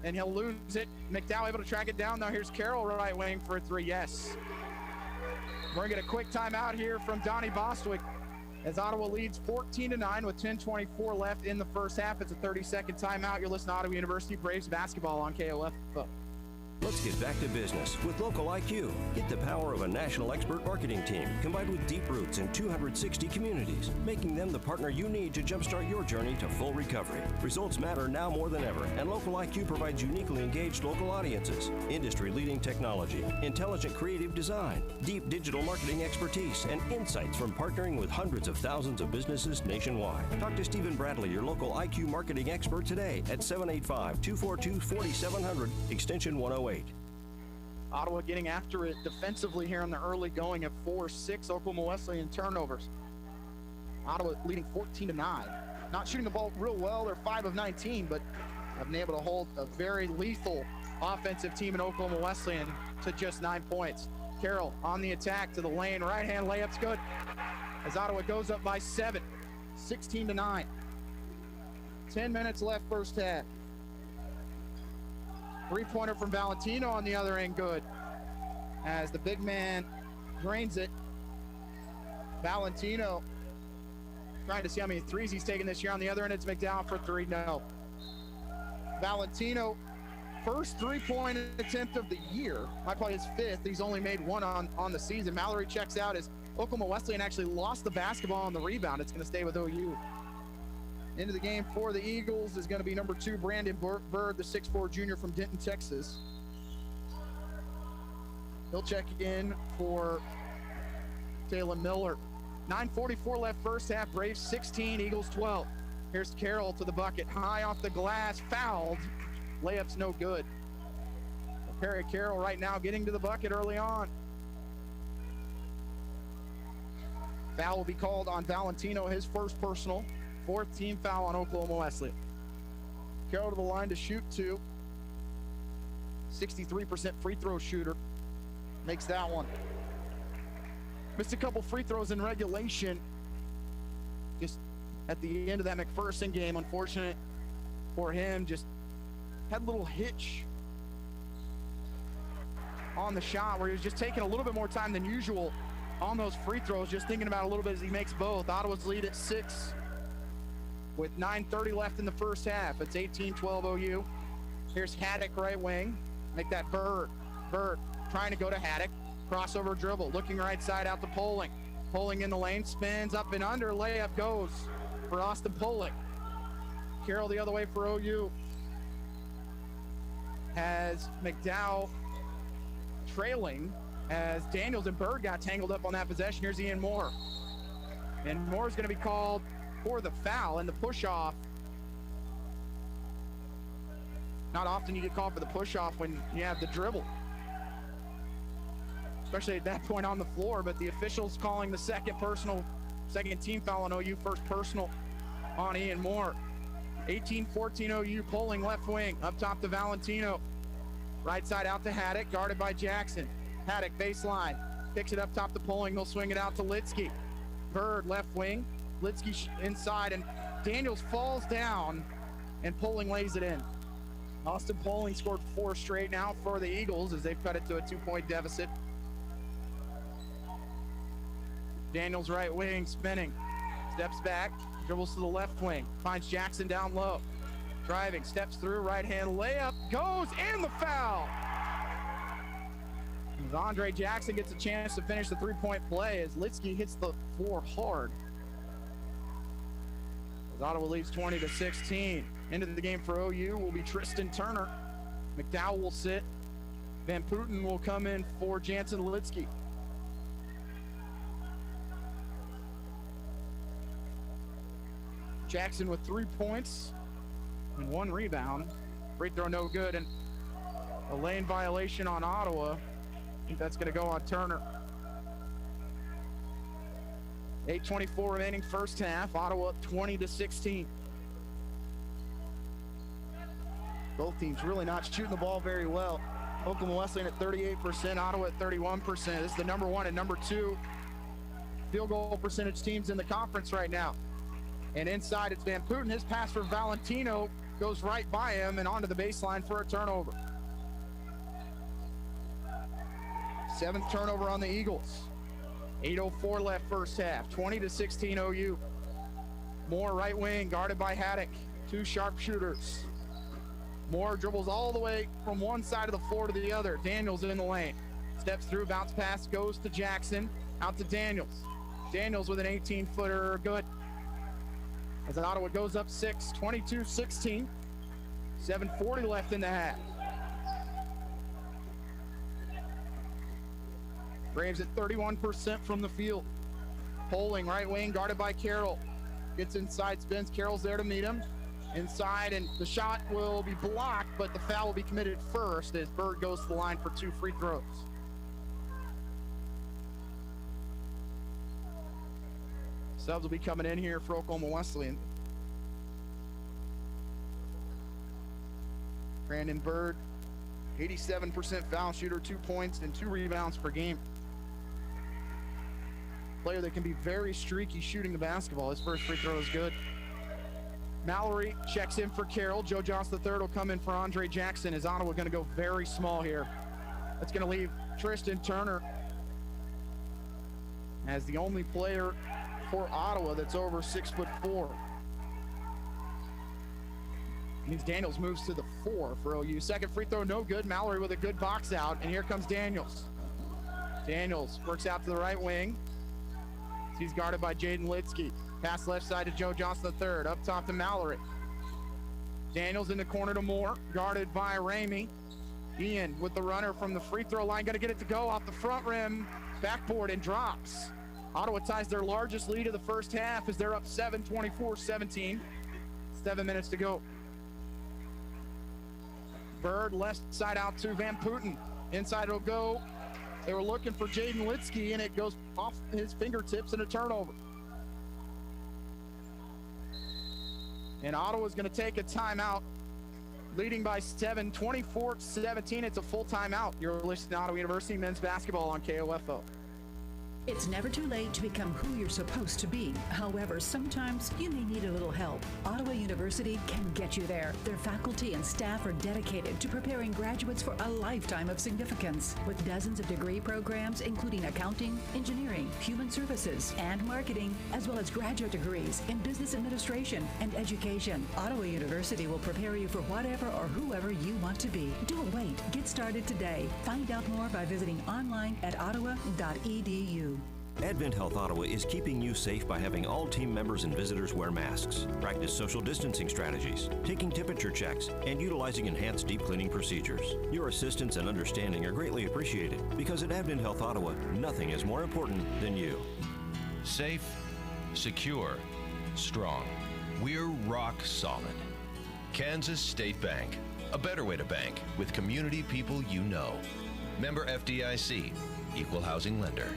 and he'll lose it. McDowell able to track it down. Now here's Carroll right wing for a 3, yes. We're gonna get a quick timeout here from Donnie Bostwick as Ottawa leads 14-9 with 10:24 left in the first half. It's a 30-second timeout. You're listening to Ottawa University Braves basketball on KOFO. Let's get back to business with Local IQ. Get the power of a national expert marketing team combined with deep roots in 260 communities, making them the partner you need to jumpstart your journey to full recovery. Results matter now more than ever, and Local IQ provides uniquely engaged local audiences, industry-leading technology, intelligent creative design, deep digital marketing expertise, and insights from partnering with hundreds of thousands of businesses nationwide. Talk to Stephen Bradley, your local IQ marketing expert today at 785-242-4700, extension 108. Ottawa getting after it defensively here in the early going of 4-6 Oklahoma Wesleyan turnovers. Ottawa leading 14-9. Not shooting the ball real well. They're 5 of 19, but have been able to hold a very lethal offensive team in Oklahoma Wesleyan to just 9 points. Carroll on the attack to the lane. Right-hand layup's good as Ottawa goes up by 7, 16-9. 10 minutes left first half. Three-pointer from Valentino on the other end, good. As the big man drains it. Valentino trying to see how many threes he's taken this year. On the other end, it's McDowell for 3, no. Valentino, first three-point attempt of the year. Might probably his 5th. He's only made 1 on the season. Mallory checks out as Oklahoma Wesleyan actually lost the basketball on the rebound. It's going to stay with OU. Into the game for the Eagles is going to be number 2, Brandon Bird, the 6'4 junior from Denton, Texas. He'll check in for Taylor Miller. 9:44 left first half. Braves 16, Eagles 12. Here's Carroll to the bucket. High off the glass, fouled. Layup's no good. Perry Carroll right now getting to the bucket early on. Foul will be called on Valentino, his first personal. 4th team foul on Oklahoma Wesleyan. Carroll to the line to shoot 2. 63% free throw shooter. Makes that one. Missed a couple free throws in regulation. Just at the end of that McPherson game, unfortunate for him, just had a little hitch on the shot where he was just taking a little bit more time than usual on those free throws, just thinking about a little bit as he makes both. Ottawa's lead at 6 with 9:30 left in the first half. It's 18-12 OU. Here's Haddock, right wing. Make that Bird. Bird trying to go to Haddock. Crossover dribble, looking right side out to Poling. Poling in the lane, spins up and under, layup goes for Austin Poling. Carroll the other way for OU. Has McDowell trailing as Daniels and Bird got tangled up on that possession. Here's Ian Moore. And Moore's going to be called for the foul and the push-off. Not often you get called for the push-off when you have the dribble, especially at that point on the floor, but the officials calling the second team foul on OU, first personal on Ian Moore. 18-14 OU, Poling left wing, up top to Valentino. Right side out to Haddock, guarded by Jackson. Haddock baseline, picks it up top to Poling, they'll swing it out to Litsky. Bird left wing, Litsky inside, and Daniels falls down, and Poling lays it in. Austin Poling scored 4 straight now for the Eagles as they've cut it to a 2-point deficit. Daniels right wing, spinning, steps back, dribbles to the left wing, finds Jackson down low. Driving, steps through, right hand layup, goes, and the foul! As Andre Jackson gets a chance to finish the 3-point play as Litsky hits the floor hard. As Ottawa leads 20-16. Into the game for OU will be Tristan Turner. McDowell will sit. Van Putten will come in for Jansen Litsky. Jackson with 3 points and 1 rebound. Free throw no good, and a lane violation on Ottawa. I think that's going to go on Turner. 8:24 remaining first half. Ottawa up 20-16. Both teams really not shooting the ball very well. Oklahoma Wesleyan at 38%, Ottawa at 31%. This is the number 1 and number 2 field goal percentage teams in the conference right now. And inside it's Van Putten. His pass for Valentino goes right by him and onto the baseline for a turnover. 7th turnover on the Eagles. 8:04 left first half. 20-16 OU. Moore right wing, guarded by Haddock. 2 sharpshooters. Moore dribbles all the way from one side of the floor to the other. Daniels in the lane. Steps through, bounce pass, goes to Jackson. Out to Daniels. Daniels with an 18-footer, good. As Ottawa goes up 6, 22-16. 7:40 left in the half. Braves at 31% from the field. Poling right wing, guarded by Carroll. Gets inside, spins. Carroll's there to meet him. Inside, and the shot will be blocked, but the foul will be committed first as Bird goes to the line for 2 free throws. Subs will be coming in here for Oklahoma Wesleyan. Brandon Bird, 87% foul shooter, 2 points and 2 rebounds per game. Player that can be very streaky shooting the basketball. His first free throw is good. Mallory checks in for Carroll. Joe Johnson III will come in for Andre Jackson. Is Ottawa going to go very small here? That's going to leave Tristan Turner as the only player for Ottawa that's over 6'4". Means Daniels moves to the 4 for OU. Second free throw, no good. Mallory with a good box out, and here comes Daniels. Daniels works out to the right wing. He's guarded by Jaden Litsky. Pass left side to Joe Johnson III. Up top to Mallory. Daniels in the corner to Moore, guarded by Ramey. Ian with the runner from the free throw line, going to get it to go off the front rim, backboard, and drops. Ottawa ties their largest lead of the first half as they're up 7, 24-17. 7 minutes to go. Bird left side out to Van Putten. Inside it'll go. They were looking for Jaden Litsky, and it goes off his fingertips and a turnover. And Ottawa's going to take a timeout, leading by 7, 24-17. It's a full timeout. You're listening to Ottawa University men's basketball on KOFO. It's never too late to become who you're supposed to be. However, sometimes you may need a little help. Ottawa University can get you there. Their faculty and staff are dedicated to preparing graduates for a lifetime of significance. With dozens of degree programs, including accounting, engineering, human services, and marketing, as well as graduate degrees in business administration and education, Ottawa University will prepare you for whatever or whoever you want to be. Don't wait. Get started today. Find out more by visiting online at ottawa.edu. Advent Health Ottawa is keeping you safe by having all team members and visitors wear masks, practice social distancing strategies, taking temperature checks, and utilizing enhanced deep cleaning procedures. Your assistance and understanding are greatly appreciated because at Advent Health Ottawa, nothing is more important than you. Safe, secure, strong. We're rock solid. Kansas State Bank. A better way to bank with community people you know. Member FDIC. Equal housing lender.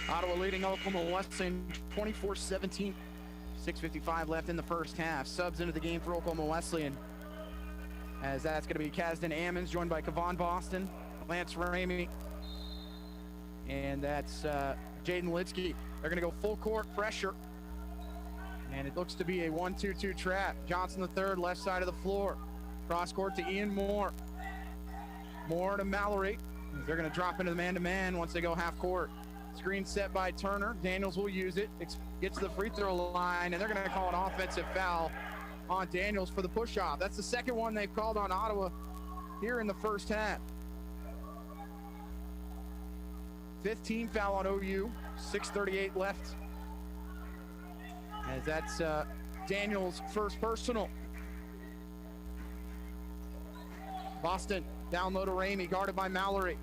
Ottawa leading Oklahoma Wesleyan 24-17. 6:55 left in the first half. Subs into the game for Oklahoma Wesleyan, as that's going to be Kazdan Ammons, joined by Jaquan Boston, Lance Ramey, and that's Jaden Litsky. They're going to go full court pressure, and it looks to be a 1-2-2 trap. Johnson III, left side of the floor. Cross court to Ian Moore. Moore to Mallory. They're going to drop into the man-to-man once they go half court. Screen set by Turner. Daniels will use it. Gets to the free throw line, and they're going to call an offensive foul on Daniels for the push-off. That's the second one they've called on Ottawa here in the first half. 15 foul on OU. 6:38 left. As that's Daniels' first personal. Boston down low to Ramey, guarded by Mallory.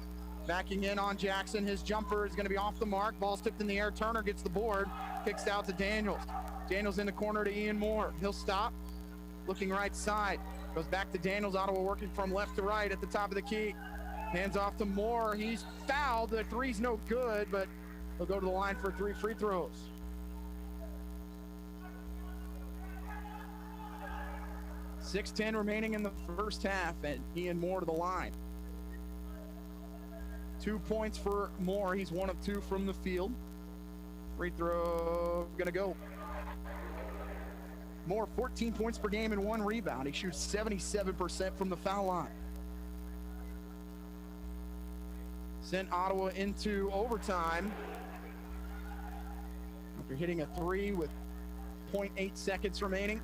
Backing in on Jackson. His jumper is going to be off the mark. Ball's tipped in the air. Turner gets the board. Kicks out to Daniels. Daniels in the corner to Ian Moore. He'll stop. Looking right side. Goes back to Daniels. Ottawa working from left to right at the top of the key. Hands off to Moore. He's fouled. The three's no good, but he'll go to the line for 3 free throws. .6:10 remaining in the first half, and Ian Moore to the line. 2 points for Moore. He's 1 of 2 from the field. Free throw gonna go. Moore 14 points per game and 1 rebound. He shoots 77% from the foul line. Sent Ottawa into overtime after hitting a 3 with 0.8 seconds remaining.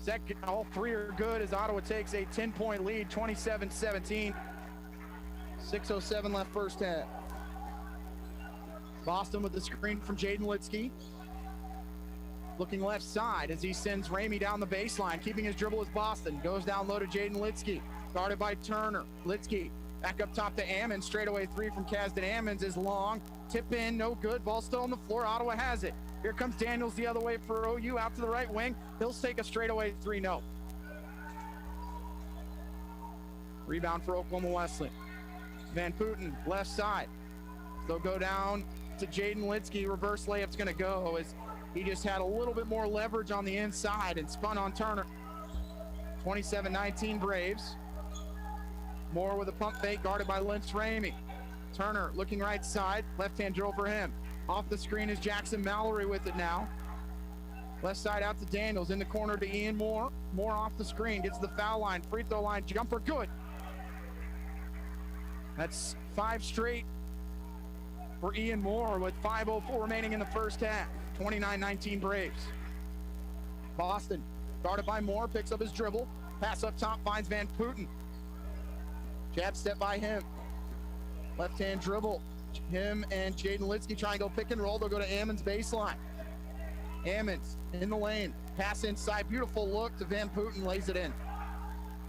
Second, all 3 are good as Ottawa takes a 10-point lead, 27-17. 6:07 left first half. Boston with the screen from Jaden Litsky. Looking left side as he sends Ramey down the baseline. Keeping his dribble is Boston. Goes down low to Jaden Litsky. Guarded by Turner. Litsky back up top to Ammons. Straightaway 3 from Kazdan Ammons is long. Tip in, no good. Ball still on the floor. Ottawa has it. Here comes Daniels the other way for OU, out to the right wing. He'll take a straightaway 3, no. Rebound for Oklahoma Wesleyan. Van Putten, left side. They'll go down to Jaden Litsky. Reverse layup's gonna go as he just had a little bit more leverage on the inside and spun on Turner. 27-19 Braves. Moore with a pump fake, guarded by Lynch Ramey. Turner looking right side, left-hand drill for him. Off the screen is Jackson Mallory with it now. Left side out to Daniels, in the corner to Ian Moore. Moore off the screen, gets to the foul line, free throw line, jumper, good. That's 5 straight for Ian Moore with 5:04 remaining in the first half. 29-19 Braves. Boston, guarded by Moore, picks up his dribble. Pass up top, finds Van Putten. Jab step by him. Left-hand dribble. Him and Jaden Litsky try and go pick and roll. They'll go to Ammons baseline. Ammons in the lane. Pass inside. Beautiful look to Van Putten. Lays it in.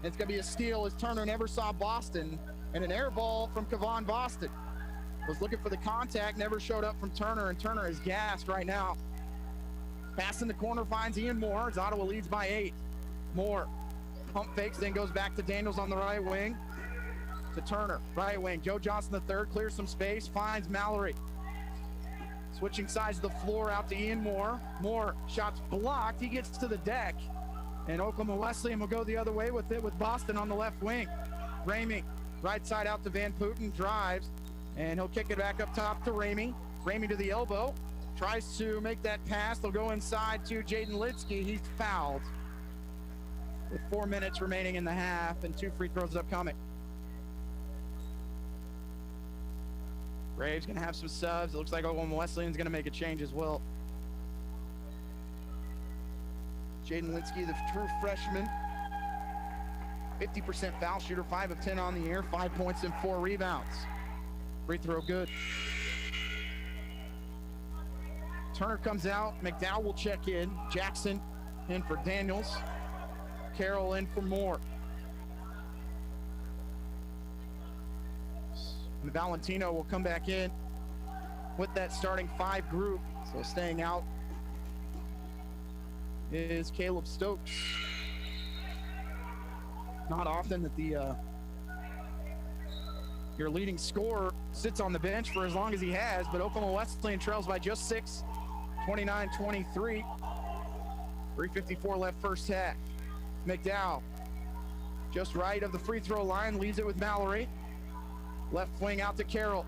It's going to be a steal as Turner never saw Boston. And an air ball from Jaquan Boston. Was looking for the contact. Never showed up from Turner. And Turner is gassed right now. Pass in the corner finds Ian Moore as Ottawa leads by 8. Moore pump fakes, then goes back to Daniels on the right wing. To Turner, right wing. Joe Johnson III clears some space, finds Mallory. Switching sides of the floor out to Ian Moore. Moore, shots blocked. He gets to the deck. And Oklahoma Wesleyan will go the other way with it with Boston on the left wing. Ramey Right side out to Van Putten, drives, and he'll kick it back up top to Ramey. Ramey to the elbow, tries to make that pass. They'll go inside to Jaden Litsky. He's fouled with 4 minutes remaining in the half and 2 free throws upcoming. Braves gonna have some subs. It looks like Oklahoma Wesleyan's gonna make a change as well. Jaden Litsky, the true freshman, 50% foul shooter, 5 of 10 on the year, 5 points and 4 rebounds. Free throw good. Turner comes out. McDowell will check in. Jackson in for Daniels. Carroll in for Moore. And Valentino will come back in with that starting 5 group. So staying out is Caleb Stokes. Not often that your leading scorer sits on the bench for as long as he has, but Oklahoma Wesleyan trails by just 6, 29-23. 3:54 left first half. McDowell just right of the free throw line, leaves it with Mallory. Left wing out to Carroll.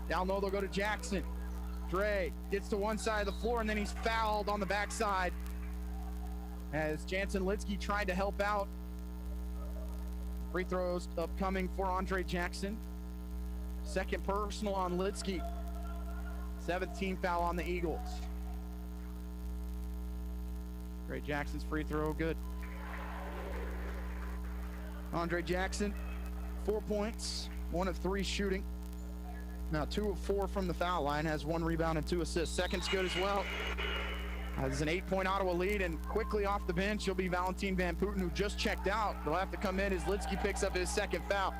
Down low, they'll go to Jackson. Dre gets to one side of the floor, and then he's fouled on the backside as Jansen Litsky tried to help out. Free throws upcoming for Andre Jackson. Second personal on Litsky. 17th foul on the Eagles. Andre Jackson's free throw, good. Andre Jackson, 4 points, 1 of 3 shooting. Now 2 of 4 from the foul line, has 1 rebound and 2 assists. Second's good as well. There's an 8-point Ottawa lead, and quickly off the bench, he'll be Valentin Van Putten, who just checked out. They'll have to come in as Litsky picks up his second foul.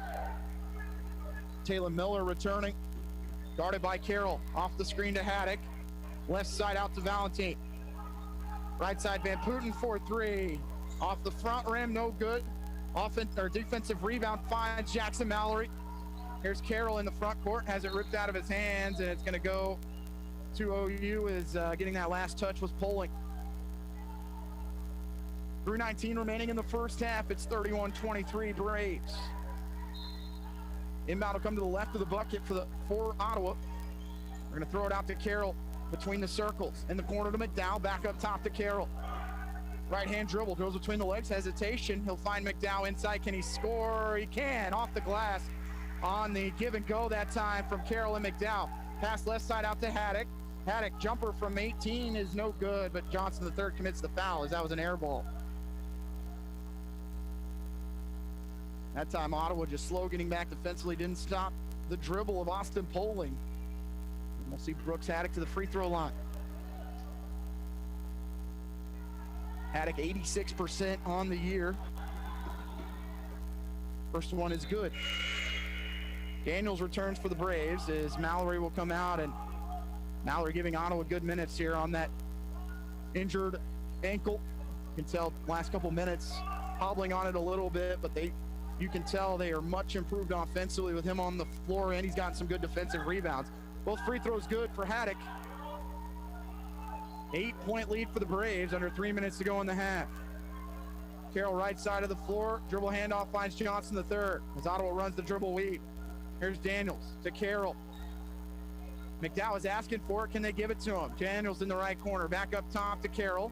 Taylor Miller returning, guarded by Carroll. Off the screen to Haddock. Left side out to Valentin. Right side Van Putten for 3. Off the front rim, no good. Defensive rebound finds Jackson Mallory. Here's Carroll in the front court, has it ripped out of his hands, and it's going to go to OU as getting that last touch was Poling. 3:19 remaining in the first half. It's 31-23 Braves. Inbound will come to the left of the bucket for Ottawa. We're going to throw it out to Carroll between the circles. In the corner to McDowell, back up top to Carroll. Right-hand dribble, goes between the legs, hesitation. He'll find McDowell inside. Can he score? He can, off the glass on the give and go that time from Carroll and McDowell. Pass left side out to Haddock. Haddock, jumper from 18 is no good, but Johnson the third commits the foul as that was an air ball. That time Ottawa just slow getting back defensively, didn't stop the dribble of Austin Poling. And we'll see Brooks Haddock to the free throw line. Haddock 86% on the year. First one is good. Daniels returns for the Braves as Mallory will come out, and Mallory giving Ottawa good minutes here on that injured ankle. You can tell last couple minutes hobbling on it a little bit, but you can tell they are much improved offensively with him on the floor, and he's gotten some good defensive rebounds. Both free throws good for Haddock. 8-point lead for the Braves, under 3 minutes to go in the half. Carroll right side of the floor, dribble handoff finds Johnson the third as Ottawa runs the dribble weave. Here's Daniels to Carroll. McDowell is asking for it. Can they give it to him? Daniels in the right corner, back up top to Carroll.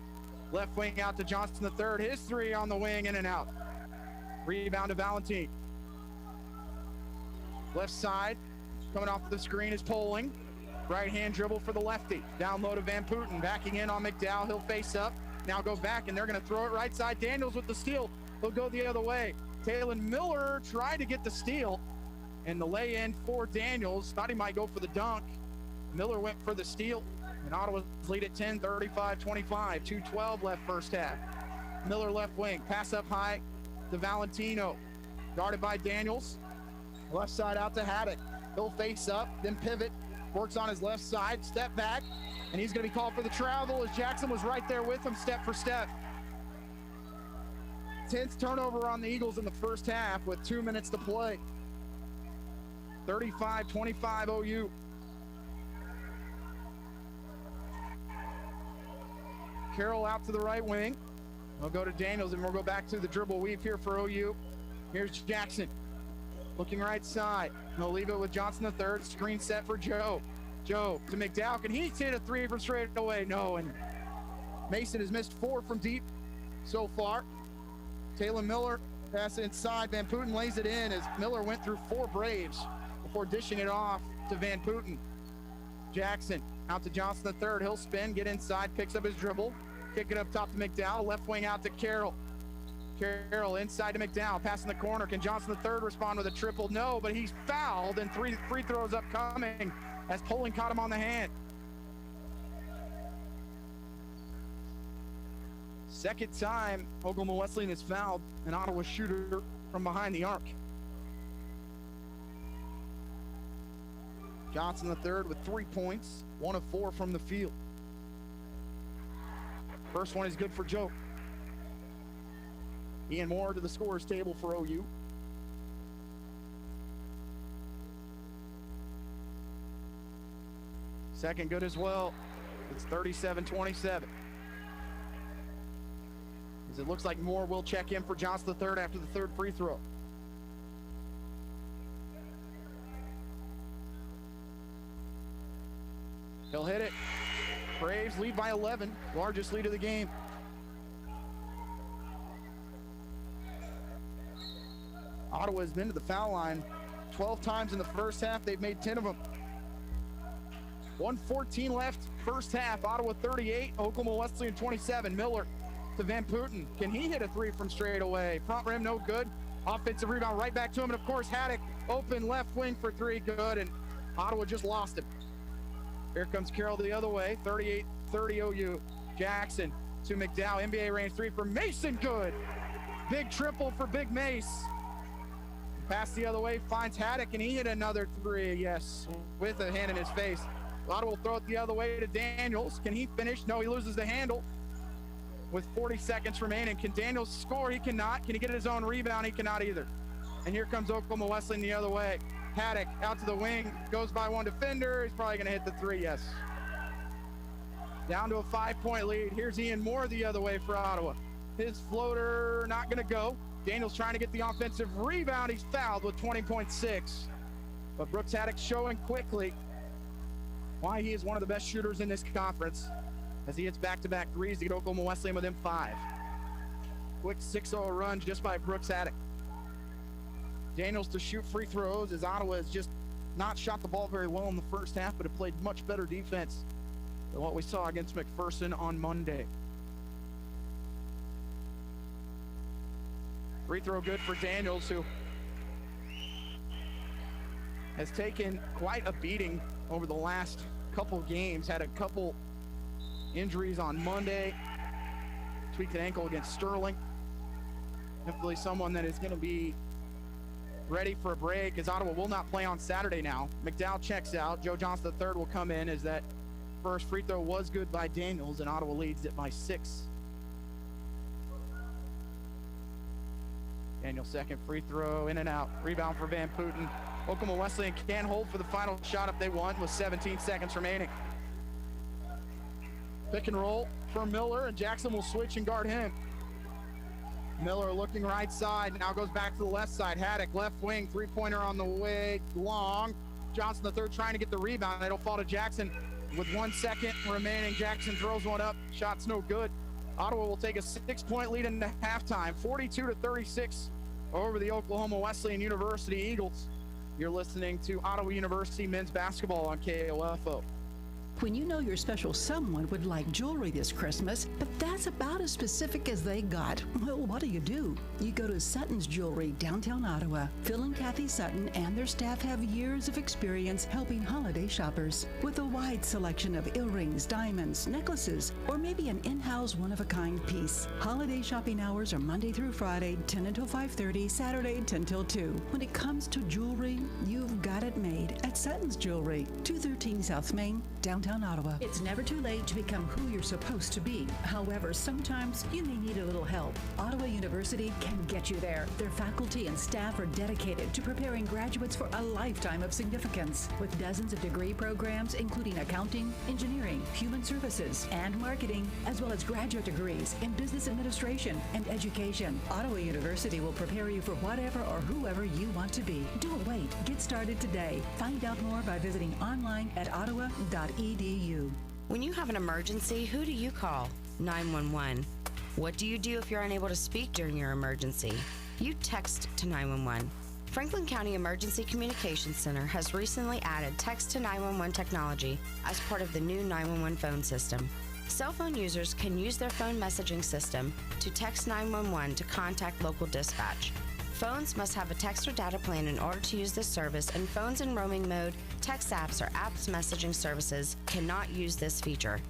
Left wing out to Johnson the third. His 3 on the wing, in and out. Rebound to Valentin. Left side, coming off the screen is Poling. Right hand dribble for the lefty. Down low to Van Putten, backing in on McDowell. He'll face up, now go back, and they're going to throw it right side. Daniels with the steal. He'll go the other way. Taylor Miller tried to get the steal, and the lay-in for Daniels. Thought he might go for the dunk. Miller went for the steal, and Ottawa's lead at 10, 35-25. 2:12 left first half. Miller left wing, pass up high to Valentino. Guarded by Daniels. Left side out to Haddock. He'll face up, then pivot. Works on his left side, step back, and he's going to be called for the travel as Jackson was right there with him, step for step. 10th turnover on the Eagles in the first half with 2 minutes to play. 35-25 OU. Carroll out to the right wing. We'll go to Daniels, and we'll go back to the dribble weave here for OU. Here's Jackson. looking right side. He'll leave it with Johnson the third. Screen set for Joe. Joe to McDowell. Can he hit a three from straight away? No, and Mason has missed 4 from deep so far. Taylor Miller pass it inside. Van Putten lays it in as Miller went through 4 Braves before dishing it off to Van Putten. Jackson out to Johnson the third. He'll spin, get inside, picks up his dribble, kick it up top to McDowell. Left wing out to Carroll. Carroll inside to McDowell, passing the corner. Can Johnson the third respond with a triple? No, but he's fouled, and 3 free throws upcoming as Poling caught him on the hand. Second time Oklahoma Wesleyan is fouled, an Ottawa shooter from behind the arc. Johnson the third with 3 points, 1 of 4 from the field. First one is good for Joe. Ian Moore to the scorer's table for OU. Second good as well. It's 37-27. As it looks like Moore will check in for Johnson the third after the third free throw. He'll hit it. Braves lead by 11, largest lead of the game. Ottawa has been to the foul line 12 times in the first half. They've made 10 of them. 1:14 left, first half. Ottawa 38, Oklahoma Wesleyan 27. Miller to Van Putten. Can he hit a three from straight away? Front rim, no good. Offensive rebound right back to him. And of course, Haddock open left wing for 3, good. And Ottawa just lost him. Here comes Carroll the other way, 38-30 OU. Jackson to McDowell, NBA range 3 for Mason, good. Big triple for Big Mace. Pass the other way, finds Haddock, and he hit another 3, yes, with a hand in his face. Ottawa will throw it the other way to Daniels. Can he finish? No, he loses the handle with 40 seconds remaining. Can Daniels score? He cannot. Can he get his own rebound? He cannot either. And here comes Oklahoma Wesleyan the other way. Haddock out to the wing, goes by one defender. He's probably going to hit the 3, yes. Down to a 5-point lead. Here's Ian Moore the other way for Ottawa. His floater not going to go. Daniels trying to get the offensive rebound. He's fouled with 20.6. But Brooks Haddock showing quickly why he is one of the best shooters in this conference as he hits back-to-back threes to get Oklahoma Wesleyan within 5. Quick 6-0 run just by Brooks Haddock. Daniels to shoot free throws as Ottawa has just not shot the ball very well in the first half, but have played much better defense than what we saw against McPherson on Monday. Free throw good for Daniels, who has taken quite a beating over the last couple games. Had a couple injuries on Monday. Tweaked an ankle against Sterling. Definitely someone that is going to be ready for a break, as Ottawa will not play on Saturday now. McDowell checks out. Joe Johnson III will come in, as that first free throw was good by Daniels, and Ottawa leads it by 6. Daniels' second free throw, in and out. Rebound for Van Putten. Oklahoma Wesleyan can hold for the final shot if they want, with 17 seconds remaining. Pick and roll for Miller, and Jackson will switch and guard him. Miller looking right side, now goes back to the left side. Haddock, left wing, three-pointer on the way, long. Johnson the third trying to get the rebound. It'll fall to Jackson with 1 second remaining. Jackson throws one up, shot's no good. Ottawa will take a 6-point lead into halftime, 42-36 over the Oklahoma Wesleyan University Eagles. You're listening to Ottawa University men's basketball on KOFO. When you know your special someone would like jewelry this Christmas, but that's about as specific as they got, well, what do? You go to Sutton's Jewelry, downtown Ottawa. Phil and Kathy Sutton and their staff have years of experience helping holiday shoppers. With a wide selection of earrings, diamonds, necklaces, or maybe an in-house one-of-a-kind piece. Holiday shopping hours are Monday through Friday, 10 until 5:30, Saturday, 10 till 2. When it comes to jewelry, you've got it made at Sutton's Jewelry, 213 South Main, downtown downtown Ottawa. It's never too late to become who you're supposed to be. However, sometimes you may need a little help. Ottawa University can get you there. Their faculty and staff are dedicated to preparing graduates for a lifetime of significance. With dozens of degree programs, including accounting, engineering, human services, and marketing, as well as graduate degrees in business administration and education, Ottawa University will prepare you for whatever or whoever you want to be. Don't wait. Get started today. Find out more by visiting online at ottawa.edu. When you have an emergency, who do you call? 911. What do you do if you're unable to speak during your emergency? You text to 911. Franklin County Emergency Communications Center has recently added text to 911 technology as part of the new 911 phone system. Cell phone users can use their phone messaging system to text 911 to contact local dispatch. Phones must have a text or data plan in order to use this service, and phones in roaming mode, text apps, or apps messaging services cannot use this feature.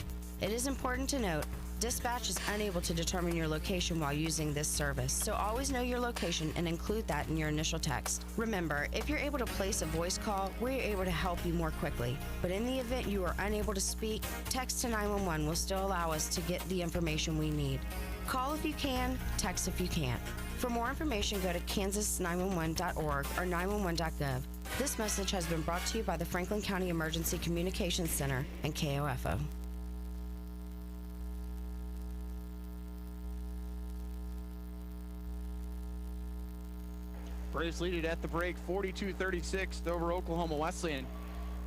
It is important to note, dispatch is unable to determine your location while using this service, so always know your location and include that in your initial text. Remember, if you're able to place a voice call, we're able to help you more quickly. But in the event you are unable to speak, text to 911 will still allow us to get the information we need. Call if you can, text if you can't. For more information, go to kansas911.org or 911.gov. This message has been brought to you by the Franklin County Emergency Communications Center and KOFO. Braves lead it at the break 42-36 over Oklahoma Wesleyan,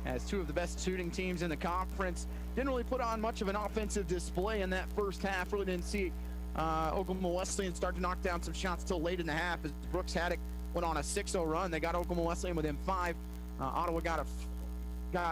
as two of the best shooting teams in the conference didn't really put on much of an offensive display in that first half. Really didn't see Oklahoma Wesleyan start to knock down some shots till late in the half as Brooks Haddock went on a 6-0 run. They got Oklahoma Wesleyan within 5. Ottawa got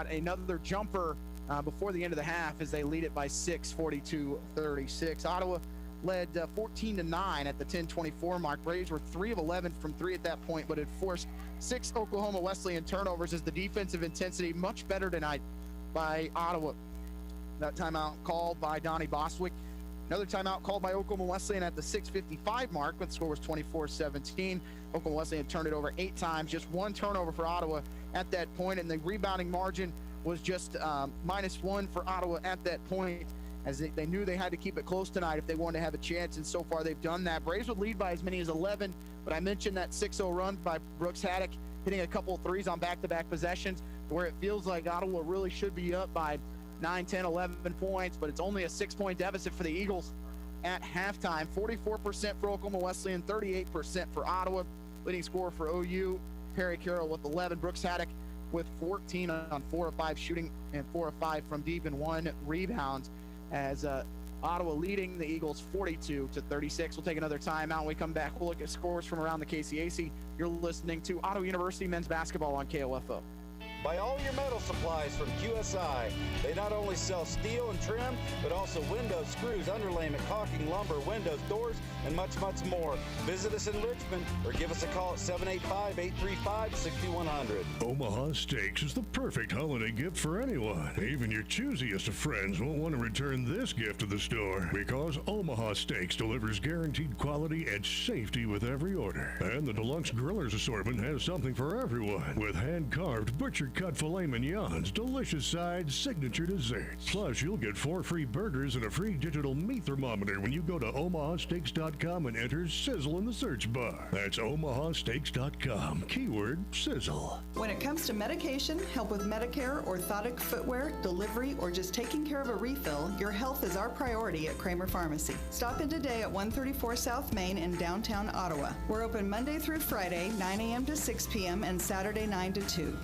another jumper before the end of the half as they lead it by 6, 42-36. Ottawa led 14-9 at the 10:24 mark. Braves were 3 of 11 from 3 at that point, but had forced 6 Oklahoma Wesleyan turnovers as the defensive intensity much better tonight by Ottawa. That timeout called by Donnie Bostwick. Another timeout called by Oklahoma Wesleyan at the 6:55 mark when the score was 24-17. Oklahoma Wesleyan turned it over 8 times, just 1 turnover for Ottawa at that point, and the rebounding margin was just -1 for Ottawa at that point, as they knew they had to keep it close tonight if they wanted to have a chance, and so far they've done that. Braves would lead by as many as 11, but I mentioned that 6-0 run by Brooks Haddock, hitting a couple of threes on back-to-back possessions, where it feels like Ottawa really should be up by 9, 10, 11 points, but it's only a 6-point deficit for the Eagles at halftime. 44% for Oklahoma Wesleyan, 38% for Ottawa. Leading scorer for OU, Perry Carroll with 11. Brooks Haddock with 14 on 4 of 5 shooting and 4 of 5 from deep and 1 rebounds, as Ottawa leading the Eagles 42-36. We'll take another timeout. When we come back, we'll look at scores from around the KCAC. You're listening to Ottawa University men's basketball on KOFO. Buy all your metal supplies from QSI. They not only sell steel and trim, but also windows, screws, underlayment, caulking, lumber, windows, doors, and much, much more. Visit us in Richmond or give us a call at 785-835-6100. Omaha Steaks is the perfect holiday gift for anyone. Even your choosiest of friends won't want to return this gift to the store, because Omaha Steaks delivers guaranteed quality and safety with every order. And the Deluxe Grillers assortment has something for everyone, with hand-carved butcher-cut filet mignons, delicious sides, signature desserts. Plus, you'll get 4 free burgers and a free digital meat thermometer when you go to omahasteaks.com and enter sizzle in the search bar. That's omahasteaks.com, keyword sizzle. When it comes to medication, help with Medicare, orthotic footwear, delivery, or just taking care of a refill, your health is our priority at Kramer Pharmacy. Stop in today at 134 South Main in downtown Ottawa. We're open Monday through Friday, 9 a.m. to 6 p.m. and Saturday 9 to 2.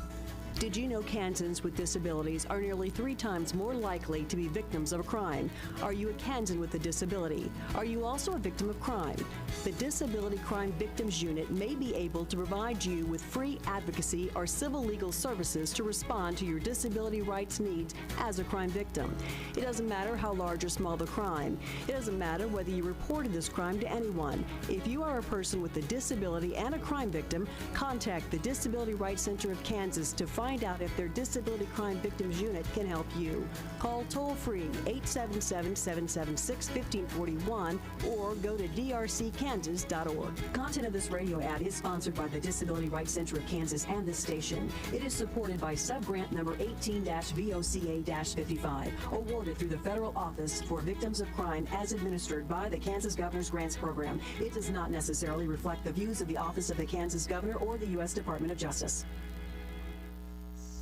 Did you know Kansans with disabilities are nearly 3 times more likely to be victims of a crime? Are you a Kansan with a disability? Are you also a victim of crime? The Disability Crime Victims Unit may be able to provide you with free advocacy or civil legal services to respond to your disability rights needs as a crime victim. It doesn't matter how large or small the crime. It doesn't matter whether you reported this crime to anyone. If you are a person with a disability and a crime victim, contact the Disability Rights Center of Kansas to find find out if their Disability Crime Victims Unit can help you. Call toll-free 877-776-1541 or go to drckansas.org. Content of this radio ad is sponsored by the Disability Rights Center of Kansas and this station. It is supported by subgrant number 18-VOCA-55, awarded through the Federal Office for Victims of Crime as administered by the Kansas Governor's Grants Program. It does not necessarily reflect the views of the Office of the Kansas Governor or the U.S. Department of Justice.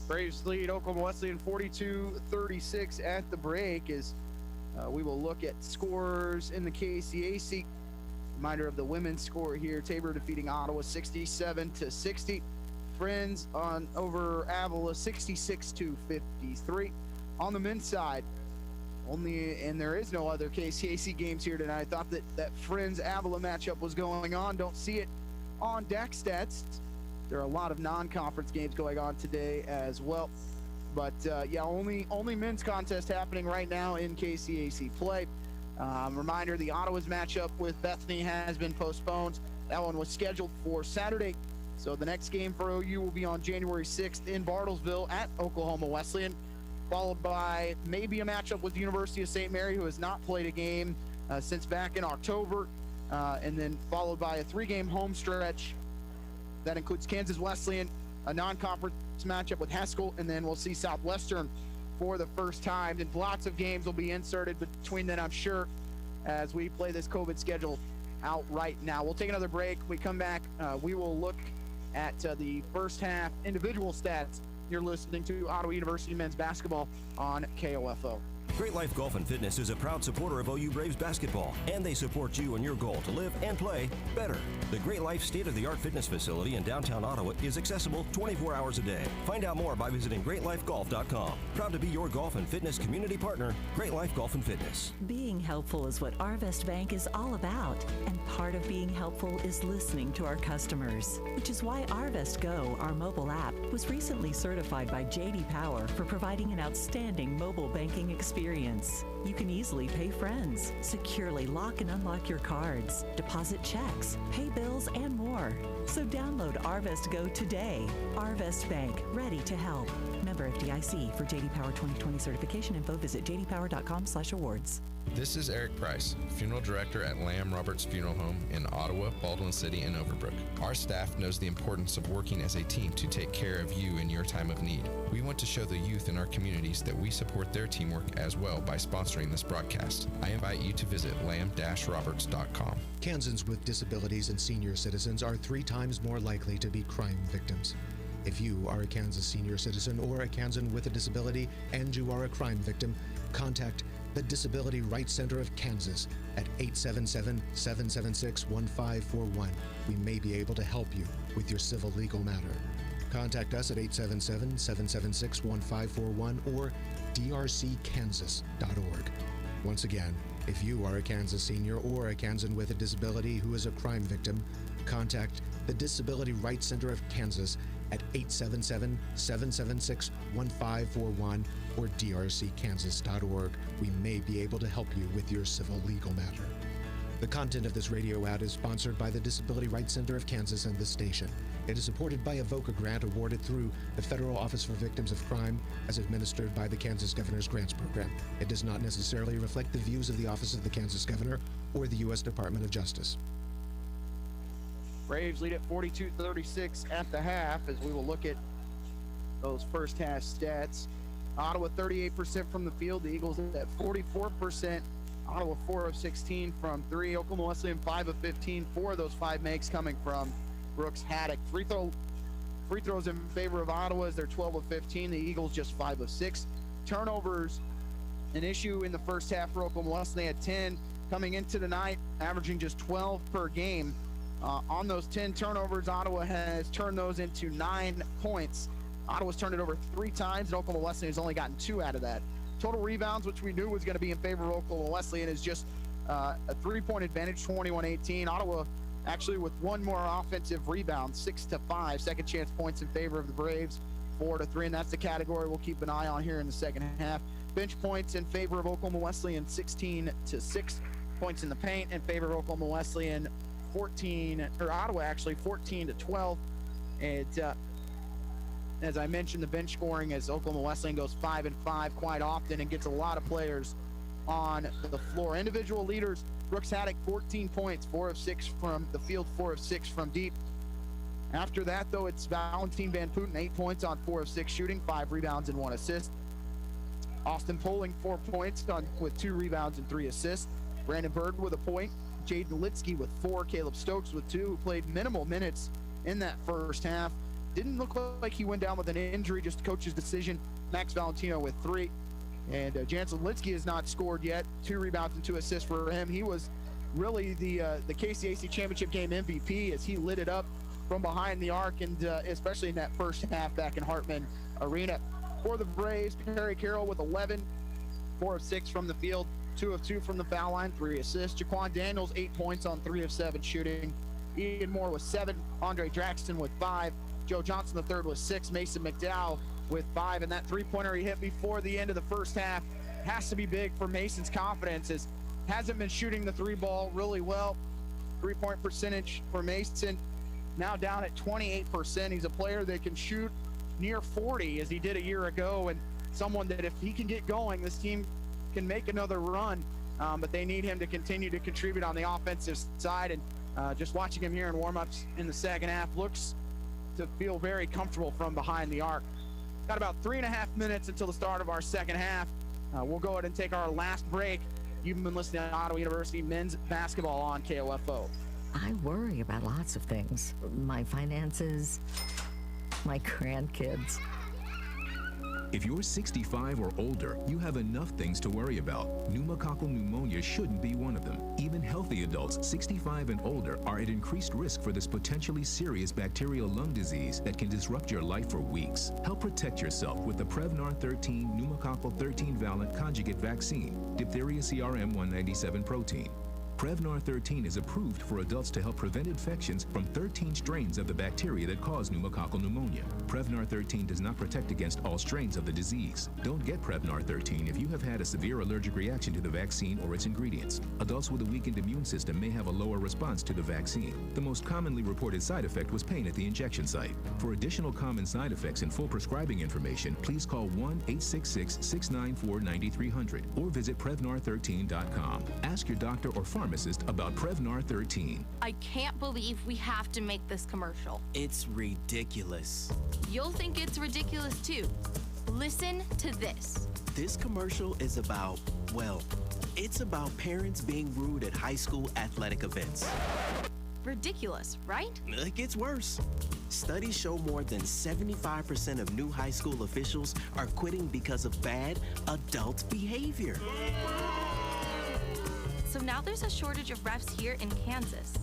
Braves lead Oklahoma Wesleyan 42-36 at the break as we will look at scores in the KCAC. Reminder of the women's score here. Tabor defeating Ottawa 67-60. Friends over Avila 66-53. On the men's side, and there is no other KCAC games here tonight. I thought that Friends Avila matchup was going on. Don't see it on deck stats. There are a lot of non-conference games going on today as well. But yeah, only men's contest happening right now in KCAC play. Reminder, the Ottawa's matchup with Bethany has been postponed. That one was scheduled for Saturday. So the next game for OU will be on January 6th in Bartlesville at Oklahoma Wesleyan, followed by maybe a matchup with the University of St. Mary, who has not played a game since back in October, and then followed by a 3-game home stretch that includes Kansas Wesleyan, a non-conference matchup with Haskell, and then we'll see Southwestern for the first time. And lots of games will be inserted between then, I'm sure, as we play this COVID schedule out right now. We'll take another break. When we come back, we will look at the first half individual stats. You're listening to Ottawa University men's basketball on KOFO. Great Life Golf and Fitness is a proud supporter of OU Braves basketball, and they support you in your goal to live and play better. The Great Life state-of-the-art fitness facility in downtown Ottawa is accessible 24 hours a day. Find out more by visiting greatlifegolf.com. Proud to be your golf and fitness community partner, Great Life Golf and Fitness. Being helpful is what Arvest Bank is all about, and part of being helpful is listening to our customers, which is why Arvest Go, our mobile app, was recently certified by J.D. Power for providing an outstanding mobile banking experience. You can easily pay friends, securely lock and unlock your cards, deposit checks, pay bills, and more. So download Arvest Go today. Arvest Bank, ready to help. Member FDIC. For J.D. Power 2020 certification info, visit jdpower.com/awards. This is Eric Price, Funeral Director at Lamb Roberts Funeral Home in Ottawa, Baldwin City, and Overbrook. Our staff knows the importance of working as a team to take care of you in your time of need. We want to show the youth in our communities that we support their teamwork as well by sponsoring this broadcast. I invite you to visit lamb-roberts.com. Kansans with disabilities and senior citizens are 3 times more likely to be crime victims. If you are a Kansas senior citizen or a Kansan with a disability and you are a crime victim, contact the Disability Rights Center of Kansas at 877-776-1541. We may be able to help you with your civil legal matter. Contact us at 877-776-1541 or drckansas.org. Once again, if you are a Kansas senior or a Kansan with a disability who is a crime victim, contact the Disability Rights Center of Kansas at 877-776-1541 or drckansas.org. We may be able to help you with your civil legal matter. The content of this radio ad is sponsored by the Disability Rights Center of Kansas and this station. It is supported by a VOCA grant awarded through the Federal Office for Victims of Crime as administered by the Kansas Governor's Grants Program. It does not necessarily reflect the views of the Office of the Kansas Governor or the U.S. Department of Justice. Braves lead at 42-36 at the half as we will look at those first half stats. Ottawa 38% from the field. The Eagles at 44%. Ottawa 4 of 16 from 3. Oklahoma Wesleyan 5 of 15. 4 of those 5 makes coming from Brooks Haddock. Free throws in favor of Ottawa as they're 12 of 15. The Eagles just 5 of 6. Turnovers, an issue in the first half for Oklahoma Wesleyan. They had 10 coming into tonight, averaging just 12 per game. On those 10 turnovers, Ottawa has turned those into 9 points. Ottawa's turned it over 3 times, and Oklahoma Wesleyan has only gotten 2 out of that. Total rebounds, which we knew was going to be in favor of Oklahoma Wesleyan, is just a 3-point advantage, 21-18. Ottawa actually with 1 more offensive rebound, 6-5. Second chance points in favor of the Braves, 4-3, and that's the category we'll keep an eye on here in the second half. Bench points in favor of Oklahoma Wesleyan, 16-6. Points in the paint in favor of Oklahoma Wesleyan, Ottawa actually 14-12. And as I mentioned, the bench scoring as Oklahoma Wesleyan goes 5-5 quite often and gets a lot of players on the floor. Individual leaders, Brooks Haddock, 14 points, 4 of 6 from the field, 4 of 6 from deep. After that, though, it's Valentine Van Putten, 8 points on 4 of 6 shooting, 5 rebounds and 1 assist. Austin Poling, 4 points with 2 rebounds and 3 assists. Brandon Bird with a point. Jaden Litsky with 4. Caleb Stokes with 2, who played minimal minutes in that first half. Didn't look like he went down with an injury, just coach's decision. Max Valentino with 3. And Jansen Litsky has not scored yet. 2 rebounds and 2 assists for him. He was really the KCAC championship game MVP as he lit it up from behind the arc, and especially in that first half back in Hartman Arena. For the Braves, Perry Carroll with 11, 4 of 6 from the field, 2 of 2 from the foul line, 3 assists. Jaquan Daniels, 8 points on 3 of 7 shooting. Ian Moore with 7, Andre Draxton with 5, Joe Johnson III with 6, Mason McDowell with 5, and that three-pointer he hit before the end of the first half has to be big for Mason's confidence, as hasn't been shooting the 3 ball really well. 3-point percentage for Mason now down at 28%. He's a player that can shoot near 40 as he did a year ago, and someone that if he can get going, this team can make another run, but they need him to continue to contribute on the offensive side. And just watching him here in warm-ups in the second half, looks to feel very comfortable from behind the arc. Got about 3.5 minutes until the start of our second half. We'll go ahead and take our last break. You've been listening to Ottawa University men's basketball on KOFO. I worry about lots of things. My finances, my grandkids. If you're 65 or older, you have enough things to worry about. Pneumococcal pneumonia shouldn't be one of them. Even healthy adults 65 and older are at increased risk for this potentially serious bacterial lung disease that can disrupt your life for weeks. Help protect yourself with the Prevnar 13 pneumococcal 13-valent conjugate vaccine, diphtheria CRM 197 protein. Prevnar 13 is approved for adults to help prevent infections from 13 strains of the bacteria that cause pneumococcal pneumonia. Prevnar 13 does not protect against all strains of the disease. Don't get Prevnar 13 if you have had a severe allergic reaction to the vaccine or its ingredients. Adults with a weakened immune system may have a lower response to the vaccine. The most commonly reported side effect was pain at the injection site. For additional common side effects and full prescribing information, please call 1-866-694-9300 or visit Prevnar13.com. Ask your doctor or pharmacist about Prevnar 13. I can't believe we have to make this commercial. It's ridiculous. You'll think it's ridiculous too. Listen to this. This commercial is about, well, it's about parents being rude at high school athletic events. Ridiculous, right? It gets worse. Studies show more than 75% of new high school officials are quitting because of bad adult behavior. So now there's a shortage of refs here in Kansas,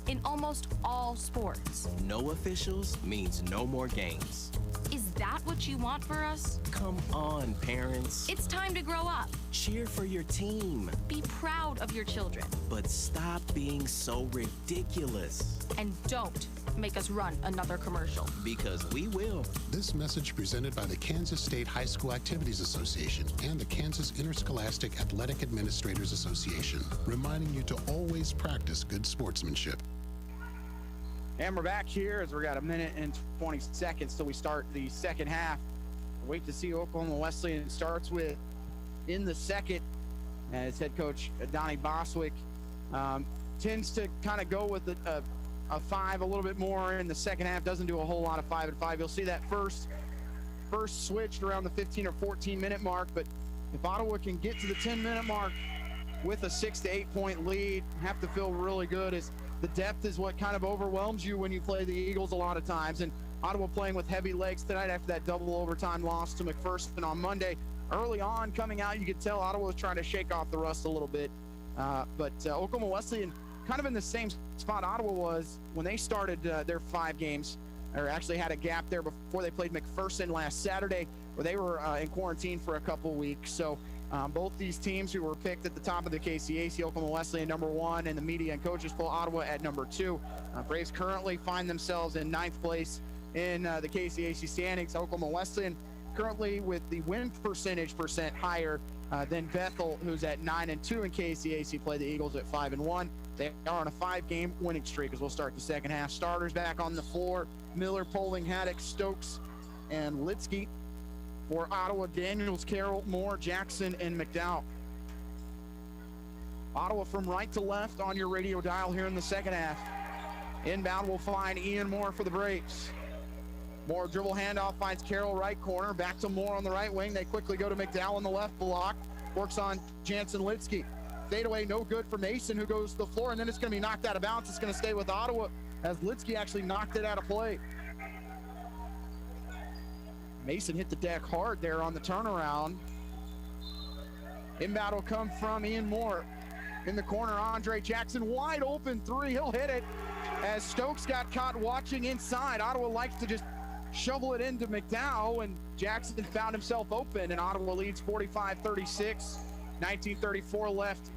in almost all sports. No officials means no more games. Is that what you want for us? Come on, parents. It's time to grow up. Cheer for your team. Be proud of your children. But stop being so ridiculous. And don't make us run another commercial. Because we will. This message presented by the Kansas State High School Activities Association and the Kansas Interscholastic Athletic Administrators Association, reminding you to always practice good sportsmanship. And we're back here as we got a minute and 20 seconds till we start the second half. Wait to see Oklahoma Wesleyan starts with in the second as head coach Donnie Boswick tends to kind of go with a 5 a little bit more in the second half. Doesn't do a whole lot of 5 and 5. You'll see that first switch around the 15 or 14 minute mark, but if Ottawa can get to the 10-minute mark with a 6 to 8 point lead, have to feel really good as the depth is what kind of overwhelms you when you play the Eagles a lot of times. And Ottawa playing with heavy legs tonight after that double overtime loss to McPherson on Monday. Early on, coming out, you could tell Ottawa was trying to shake off the rust a little bit. But Oklahoma Wesleyan kind of in the same spot Ottawa was when they started their 5 games, or actually had a gap there before they played McPherson last Saturday, where they were in quarantine for a couple weeks. So both these teams who were picked at the top of the KCAC, Oklahoma Wesleyan number 1, and the media and coaches poll, Ottawa at number 2. Braves currently find themselves in 9th place in the KCAC standings. Oklahoma Wesleyan currently with the win percentage higher than Bethel, who's at 9-2 in KCAC, play the Eagles at 5-1. They are on a 5-game winning streak as we'll start the second half. Starters back on the floor: Miller, Poling, Haddock, Stokes, and Litsky. For Ottawa, Daniels, Carroll, Moore, Jackson, and McDowell. Ottawa from right to left on your radio dial here in the second half. Inbound will find Ian Moore for the Braves. Moore dribble handoff finds Carroll right corner. Back to Moore on the right wing. They quickly go to McDowell on the left block. Works on Jansen Litsky. Fadeaway no good for Mason, who goes to the floor, and then it's going to be knocked out of bounds. It's going to stay with Ottawa as Litsky actually knocked it out of play. Mason hit the deck hard there on the turnaround. Inbound will come from Ian Moore. In the corner, Andre Jackson, wide open three. He'll hit it as Stokes got caught watching inside. Ottawa likes to just shovel it into McDowell, and Jackson found himself open, and Ottawa leads 45-36. 19:34 left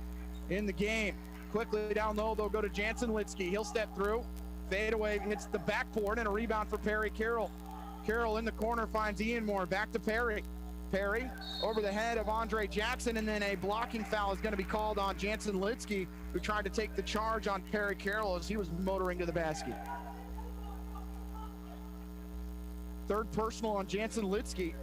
in the game. Quickly down low, they'll go to Jansen Litsky. He'll step through. Fadeaway hits the backboard, and a rebound for Perry Carroll. Carroll in the corner finds Ian Moore. Back to Perry. Perry over the head of Andre Jackson, and then a blocking foul is going to be called on Jansen Litsky, who tried to take the charge on Perry Carroll as he was motoring to the basket. Third personal on Jansen Litsky.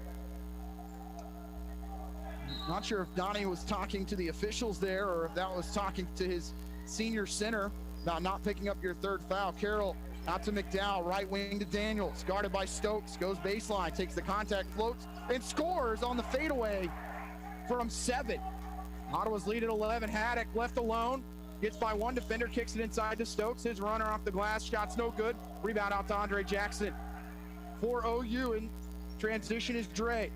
Not sure if Donnie was talking to the officials there or if that was talking to his senior center about not picking up your third foul. Carroll out to McDowell, right wing to Daniels, guarded by Stokes, goes baseline, takes the contact, floats, and scores on the fadeaway from 7. Ottawa's lead at 11. Haddock left alone, gets by one defender, kicks it inside to Stokes. His runner off the glass, shot's no good. Rebound out to Andre Jackson. For OU in transition is Dre.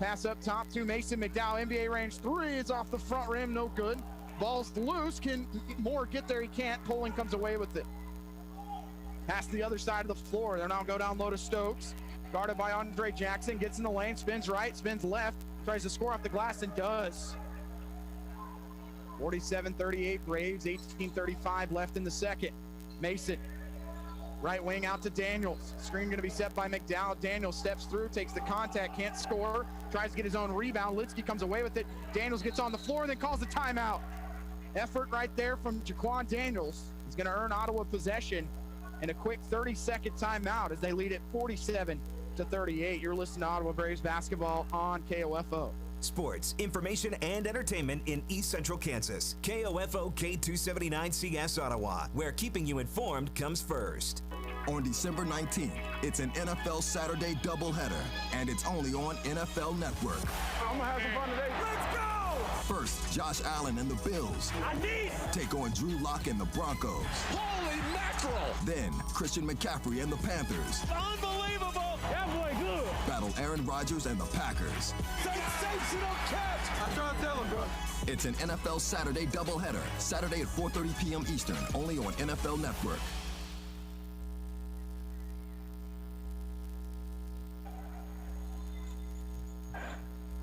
Pass up top to Mason McDowell, NBA range three is off the front rim, no good. Ball's loose, can Moore get there? He can't. Poling comes away with it. Pass the other side of the floor. They'll now go down low to Stokes. Guarded by Andre Jackson, gets in the lane, spins right, spins left, tries to score off the glass and does. 47-38 Braves, 18:35 left in the second. Mason, right wing out to Daniels. Screen gonna be set by McDowell. Daniels steps through, takes the contact, can't score, tries to get his own rebound. Litsky comes away with it. Daniels gets on the floor, then calls a timeout. Effort right there from Jaquan Daniels. He's gonna earn Ottawa possession and a quick 30-second timeout as they lead at 47-38. You're listening to Ottawa Braves basketball on KOFO. Sports, information, and entertainment in East Central Kansas. KOFO K279CS Ottawa, where keeping you informed comes first. On December 19th, it's an NFL Saturday doubleheader, and it's only on NFL Network. I'm gonna have some fun today. Let's go! First, Josh Allen and the Bills take on Drew Lock and the Broncos. Holy mackerel! Then, Christian McCaffrey and the Panthers Unbelievable! That boy good! battle Aaron Rodgers and the Packers. Sensational catch! I'm trying to tell him, bro. It's an NFL Saturday doubleheader, Saturday at 4:30 p.m. Eastern, only on NFL Network.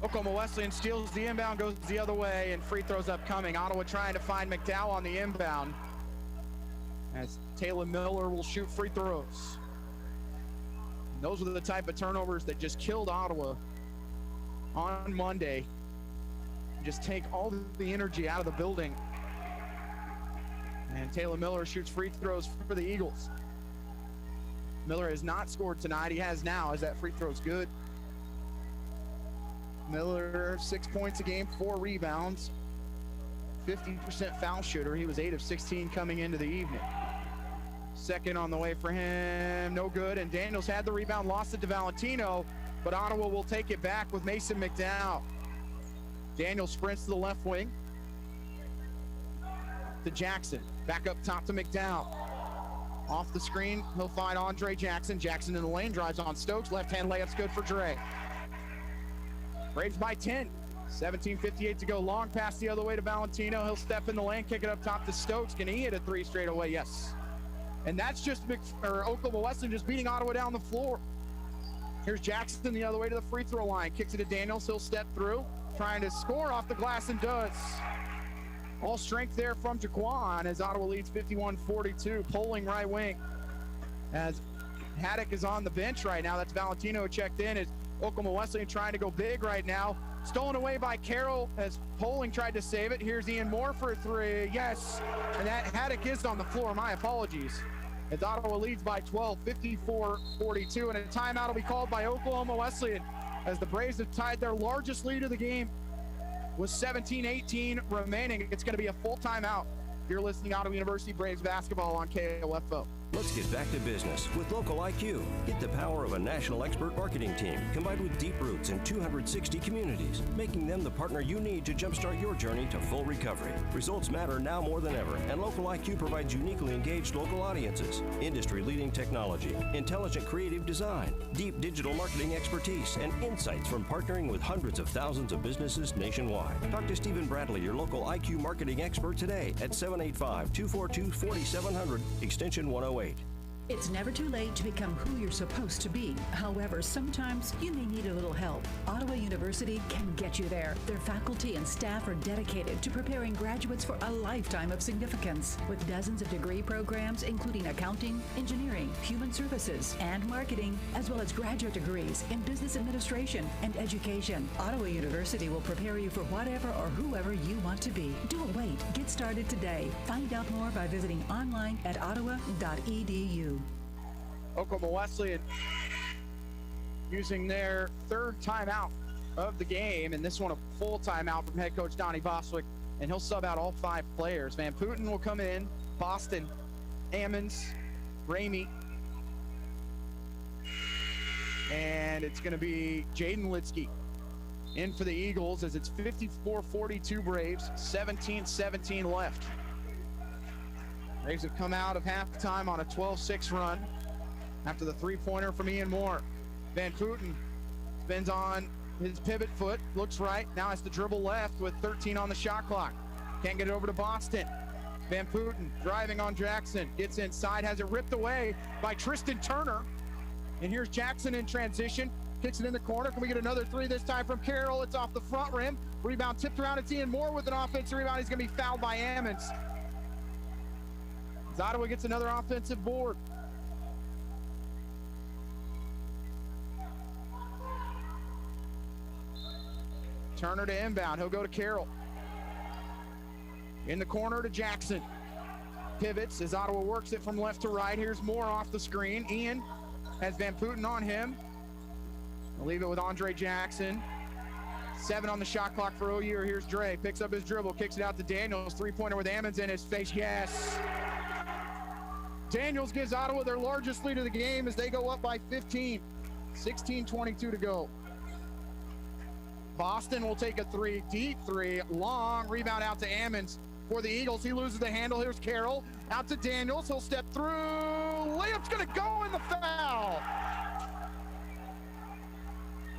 Oklahoma Wesleyan steals the inbound, goes the other way, and free throws upcoming. Ottawa trying to find McDowell on the inbound as Taylor Miller will shoot free throws. And those were the type of turnovers that just killed Ottawa on Monday. Just take all the energy out of the building. And Taylor Miller shoots free throws for the Eagles. Miller has not scored tonight. He has now, as that free throw is good. Miller, 6 points a game, 4 rebounds, 50% foul shooter. He was 8 of 16 coming into the evening. Second on the way for him, no good. And Daniels had the rebound, lost it to Valentino, but Ottawa will take it back with Mason McDowell. Daniels sprints to the left wing to Jackson. Back up top to McDowell. Off the screen, he'll find Andre Jackson. Jackson in the lane, drives on Stokes. Left-hand layup's good for Dre. Braves by 10. 17:58 to go. Long pass the other way to Valentino. He'll step in the lane, kick it up top to Stokes. Can he hit a three straight away? Yes. And that's just Oklahoma Wesleyan just beating Ottawa down the floor. Here's Jackson the other way to the free throw line. Kicks it to Daniels. He'll step through, trying to score off the glass and does. All strength there from Jaquan as Ottawa leads 51-42. Poling right wing as Haddock is on the bench right now. That's Valentino checked in as Oklahoma Wesleyan trying to go big right now. Stolen away by Carroll as Poling tried to save it. Here's Ian Moore for a three. Yes. And that Haddock is on the floor. My apologies. as Ottawa leads by 12, 54-42, and a timeout will be called by Oklahoma Wesleyan as the Braves have tied their largest lead of the game with 17-18 remaining. It's going to be a full timeout. You're listening to Ottawa University Braves basketball on KOFO. Let's get back to business with Local IQ. Get the power of a national expert marketing team combined with deep roots in 260 communities, making them the partner you need to jumpstart your journey to full recovery. Results matter now more than ever, and Local IQ provides uniquely engaged local audiences, industry-leading technology, intelligent creative design, deep digital marketing expertise, and insights from partnering with hundreds of thousands of businesses nationwide. Talk to Stephen Bradley, your local IQ marketing expert today at 785-242-4700, extension 108. It's never too late to become who you're supposed to be. However, sometimes you may need a little help. Ottawa University can get you there. Their faculty and staff are dedicated to preparing graduates for a lifetime of significance. With dozens of degree programs, including accounting, engineering, human services, and marketing, as well as graduate degrees in business administration and education, Ottawa University will prepare you for whatever or whoever you want to be. Don't wait. Get started today. Find out more by visiting online at ottawa.edu. Oklahoma Wesleyan using their third timeout of the game, and this one a full timeout from head coach Donnie Boswick, and he'll sub out all 5 players. Van Putten will come in, Boston, Ammons, Ramey, and it's going to be Jaden Litsky in for the Eagles as it's 54-42 Braves, 17-17 left. Braves have come out of halftime on a 12-6 run after the three-pointer from Ian Moore. Van Putten spins on his pivot foot, looks right, now has to dribble left with 13 on the shot clock. Can't get it over to Boston. Van Putten driving on Jackson, gets inside, has it ripped away by Tristan Turner. And here's Jackson in transition, kicks it in the corner. Can we get another three this time from Carroll? It's off the front rim. Rebound tipped around. It's Ian Moore with an offensive rebound. He's going to be fouled by Ammons. As Ottawa gets another offensive board. Turner to inbound. He'll go to Carroll. In the corner to Jackson. Pivots as Ottawa works it from left to right. Here's Moore off the screen. Ian has Van Putten on him. I'll leave it with Andre Jackson. 7 on the shot clock for OU. Here's Dre. Picks up his dribble. Kicks it out to Daniels. Three-pointer with Ammons in his face. Yes. Daniels gives Ottawa their largest lead of the game as they go up by 15. 16:22 to go. Boston will take a three, deep three, long rebound out to Ammons for the Eagles. He loses the handle. Here's Carroll out to Daniels. He'll step through. Layup's going to go in the foul.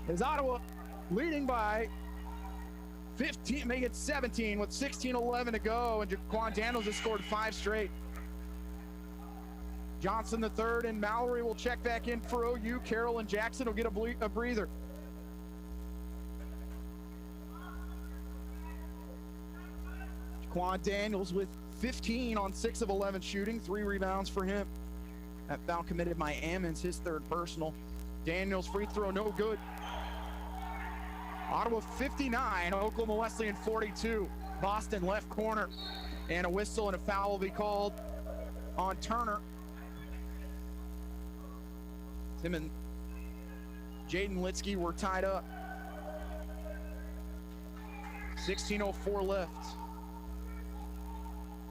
As Ottawa leading by 15, make it 17 with 16:11 to go, and Jaquan Daniels has scored 5 straight. Johnson the third and Mallory will check back in for OU. Carroll and Jackson will get a breather. Jaquan Daniels with 15 on 6 of 11 shooting, 3 rebounds for him. That foul committed by Ammons, his third personal. Daniels free throw, no good. Ottawa 59, Oklahoma Wesleyan 42. Boston left corner, and a whistle and a foul will be called on Turner. Him and Jaden Litsky were tied up. 16:04 left.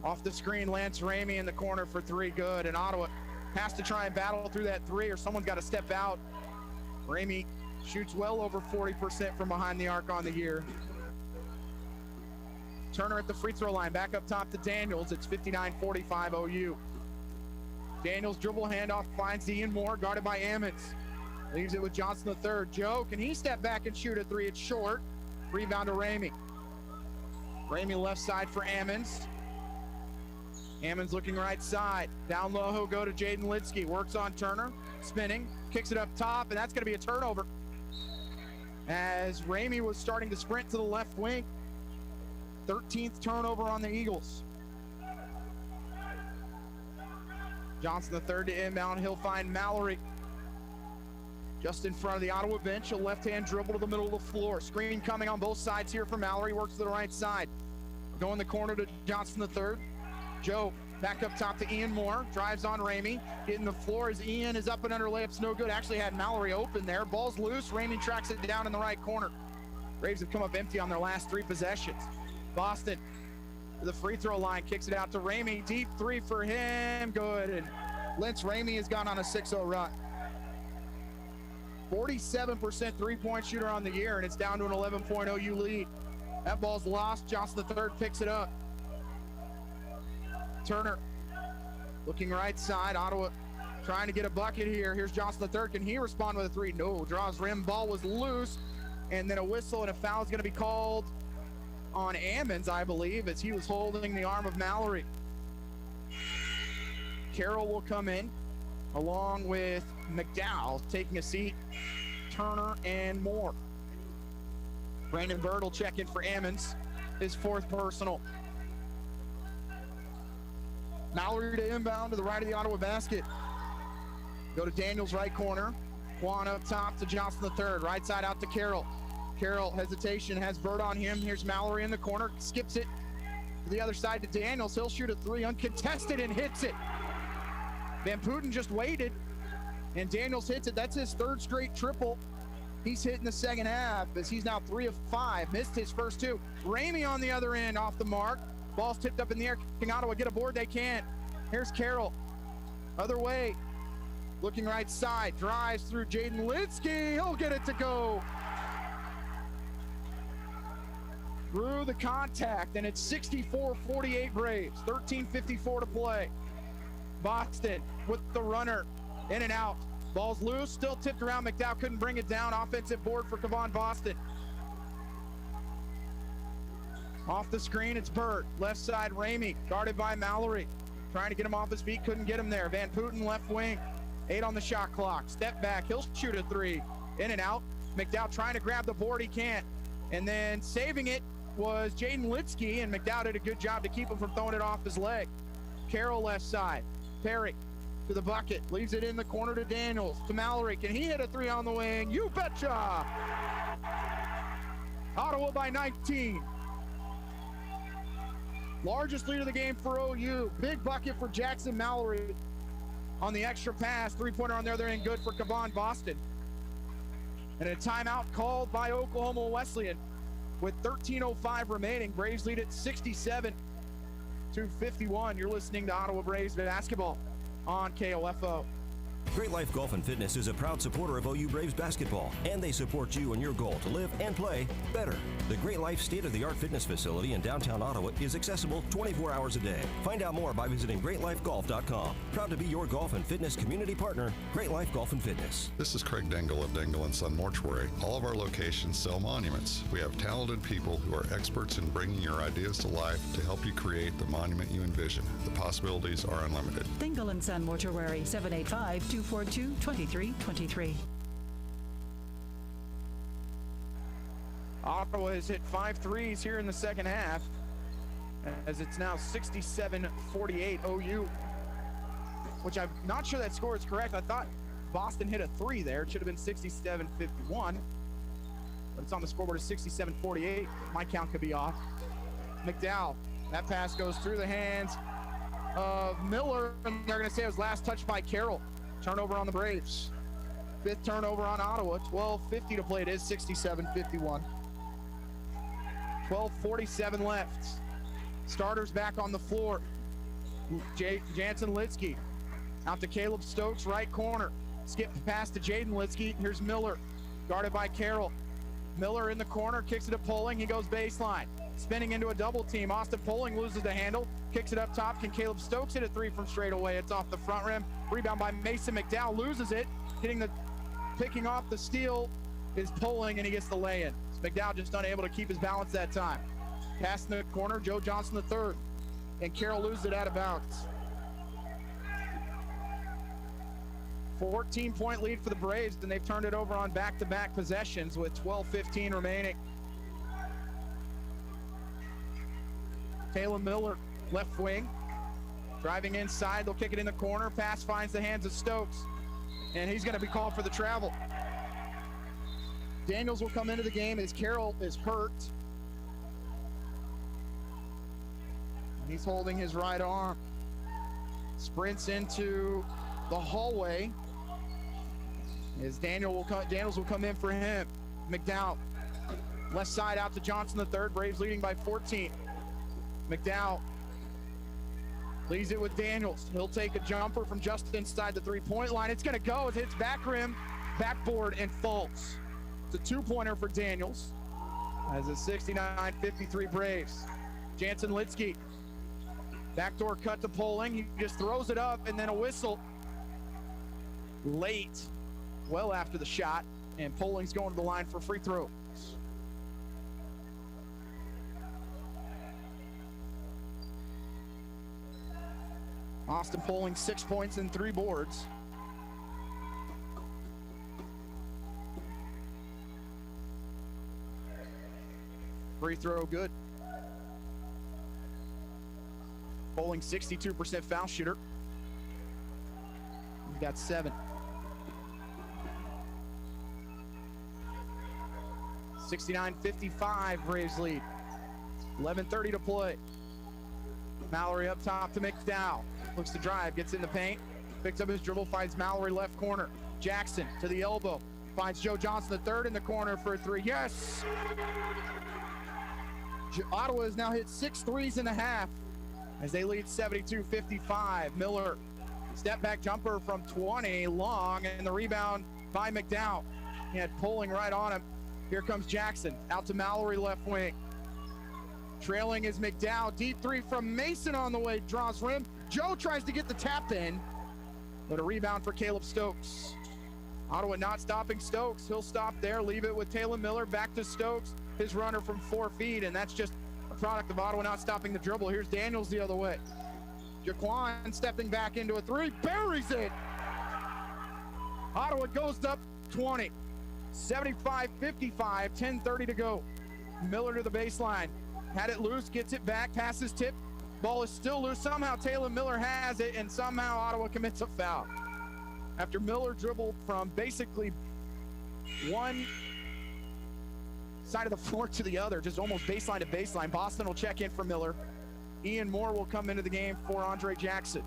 Off the screen, Lance Ramey in the corner for 3, good. And Ottawa has to try and battle through that 3, or someone's got to step out. Ramey shoots well over 40% from behind the arc on the year. Turner at the free throw line, back up top to Daniels. It's 59-45 OU. Daniels dribble handoff, finds Ian Moore, guarded by Ammons. Leaves it with Johnson the third. Joe, can he step back and shoot a 3? It's short. Rebound to Ramey. Ramey left side for Ammons. Ammons looking right side. Down low, he'll go to Jaden Litsky. Works on Turner, spinning, kicks it up top, and that's going to be a turnover. As Ramey was starting to sprint to the left wing. 13th turnover on the Eagles. Johnson the third to inbound. He'll find Mallory just in front of the Ottawa bench. A left-hand dribble to the middle of the floor. Screen coming on both sides here for Mallory. Works to the right side. Go in the corner to Johnson the third. Joe Back up top to Ian Moore. Drives on Ramey. Getting the floor as Ian is up and under layups. No good. Actually had Mallory open there. Ball's loose. Ramey tracks it down in the right corner. Braves have come up empty on their last 3 possessions. Boston to the free throw line. Kicks it out to Ramey. Deep 3 for him. Good. And Lynch Ramey has gone on a 6-0 run. 47% three-point shooter on the year, and it's down to an 11-point OU lead. That ball's lost. Johnson III picks it up. Turner looking right side. Ottawa trying to get a bucket here. Here's Johnson III. Can he respond with a 3? No. Draws rim. Ball was loose. And then a whistle and a foul is going to be called on Ammons, I believe, as he was holding the arm of Mallory. Carroll will come in along with McDowell taking a seat. Turner and Moore. Brandon Bird will check in for Ammons, his 4th personal. Mallory to inbound to the right of the Ottawa basket. Go to Daniels right corner. Quan up top to Johnson III. Right side out to Carroll. Carroll, hesitation, has Bird on him. Here's Mallory in the corner. Skips it to the other side to Daniels. He'll shoot a 3 uncontested and hits it. Van Putten just waited, and Daniels hits it. That's his 3rd straight triple. He's hit in the second half as he's now 3 of 5. Missed his first 2. Ramey on the other end off the mark. Ball's tipped up in the air. Can Ottawa get a board? They can. Here's Carroll. Other way. Looking right side. Drives through Jaden Litsky. He'll get it to go. Through the contact, and it's 64-48 Braves. 13:54 to play. Boston with the runner. In and out. Ball's loose. Still tipped around. McDowell couldn't bring it down. Offensive board for Kevon Boston. Off the screen, it's Bird. Left side, Ramey, guarded by Mallory. Trying to get him off his feet, couldn't get him there. Van Putten, left wing. 8 on the shot clock. Step back, he'll shoot a 3. In and out. McDowell trying to grab the board, he can't. And then saving it was Jaden Litsky, and McDowell did a good job to keep him from throwing it off his leg. Carroll left side. Perry to the bucket. Leaves it in the corner to Daniels. To Mallory. Can he hit a 3 on the wing? You betcha! Ottawa by 19. Largest lead of the game for OU. Big bucket for Jackson Mallory on the extra pass. 3-pointer on the other end, good for Kevon Boston. And a timeout called by Oklahoma Wesleyan with 13:05 remaining. Braves lead at 67-51. You're listening to Ottawa Braves basketball on KOFO. Great Life Golf and Fitness is a proud supporter of OU Braves basketball, and they support you in your goal to live and play better. The Great Life state-of-the-art fitness facility in downtown Ottawa is accessible 24 hours a day. Find out more by visiting greatlifegolf.com. Proud to be your golf and fitness community partner, Great Life Golf and Fitness. This is Craig Dingle of Dingle & Son Mortuary. All of our locations sell monuments. We have talented people who are experts in bringing your ideas to life to help you create the monument you envision. The possibilities are unlimited. Dingle & Son Mortuary, 785-242-2323. Ottawa has hit 5 threes here in the second half, as it's now 67-48 OU, which I'm not sure that score is correct. I thought Boston hit a 3 there. It should have been 67-51, but it's on the scoreboard as 67-48. My count could be off. McDowell, that pass goes through the hands of Miller, and they're going to say it was last touched by Carroll. Turnover on the Braves. 5th turnover on Ottawa. 12:50 to play. It is 67-51. 12:47 left. Starters back on the floor. Jansen Litsky out to Caleb Stokes, right corner. Skip pass to Jaden Litsky. Here's Miller, guarded by Carroll. Miller in the corner, kicks it to Poling. He goes baseline. Spinning into a double team. Austin Poling loses the handle. Kicks it up top. Can Caleb Stokes hit a 3 from straight away? It's off the front rim. Rebound by Mason McDowell. Loses it. Picking off the steal is Poling, and he gets the lay-in. McDowell just unable to keep his balance that time. Pass in the corner. Joe Johnson III. And Carroll loses it out of bounds. 14-point lead for the Braves, and they've turned it over on back-to-back possessions with 12:15 remaining. Taylor Miller, left wing. Driving inside, they'll kick it in the corner. Pass finds the hands of Stokes, and he's going to be called for the travel. Daniels will come into the game as Carroll is hurt. He's holding his right arm. sprints into the hallway as Daniels will come in for him. McDowell, left side out to Johnson the third. Braves leading by 14. McDowell leaves it with Daniels. He'll take a jumper from just inside the three-point line. It's going to go. It hits back rim, backboard, and falls. It's a two-pointer for Daniels as a 69-53 Braves. Jansen Litsky, backdoor cut to Poling. He just throws it up, and then a whistle late, well after the shot, and Poling's going to the line for free throw. Austin Poling 6 points and 3 boards. Free throw good. Poling 62% foul shooter. He's got 7. 69-55 Braves lead. 11:30 to play. Mallory up top to McDowell. Looks to drive, gets in the paint, picks up his dribble, finds Mallory left corner. Jackson to the elbow, finds Joe Johnson the third in the corner for a 3. Yes! Ottawa has now hit 6 threes in a half as they lead 72-55. Miller, step back jumper from 20, long, and the rebound by McDowell. He had Poling right on him. Here comes Jackson, out to Mallory left wing. Trailing is McDowell, deep 3 from Mason on the way, draws rim. Joe tries to get the tap in, but a rebound for Caleb Stokes. Ottawa not stopping Stokes. He'll stop there, leave it with Taylor Miller, back to Stokes. His runner from 4 feet, and that's just a product of Ottawa not stopping the dribble. Here's Daniels the other way. Jaquan stepping back into a 3, buries it. Ottawa goes up 20. 75-55, 10:30 to go. Miller to the baseline. Had it loose, gets it back, passes tip. Ball is still loose. Somehow Taylor Miller has it, and somehow Ottawa commits a foul. After Miller dribbled from basically one side of the floor to the other, just almost baseline to baseline. Boston will check in for Miller. Ian Moore will come into the game for Andre Jackson.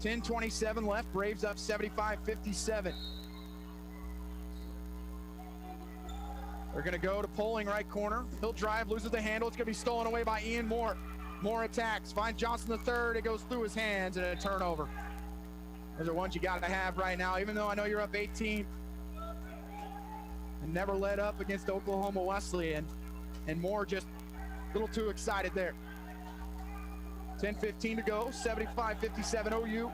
10:27 left. Braves up 75-57. They're going to go to Poling right corner. He'll drive, loses the handle. It's going to be stolen away by Ian Moore. Moore attacks, finds Johnson the third. It goes through his hands and a turnover. Those are ones you got to have right now, even though I know you're up 18. And never let up against Oklahoma Wesleyan. And Moore just a little too excited there. 10:15 to go, 75-57 OU.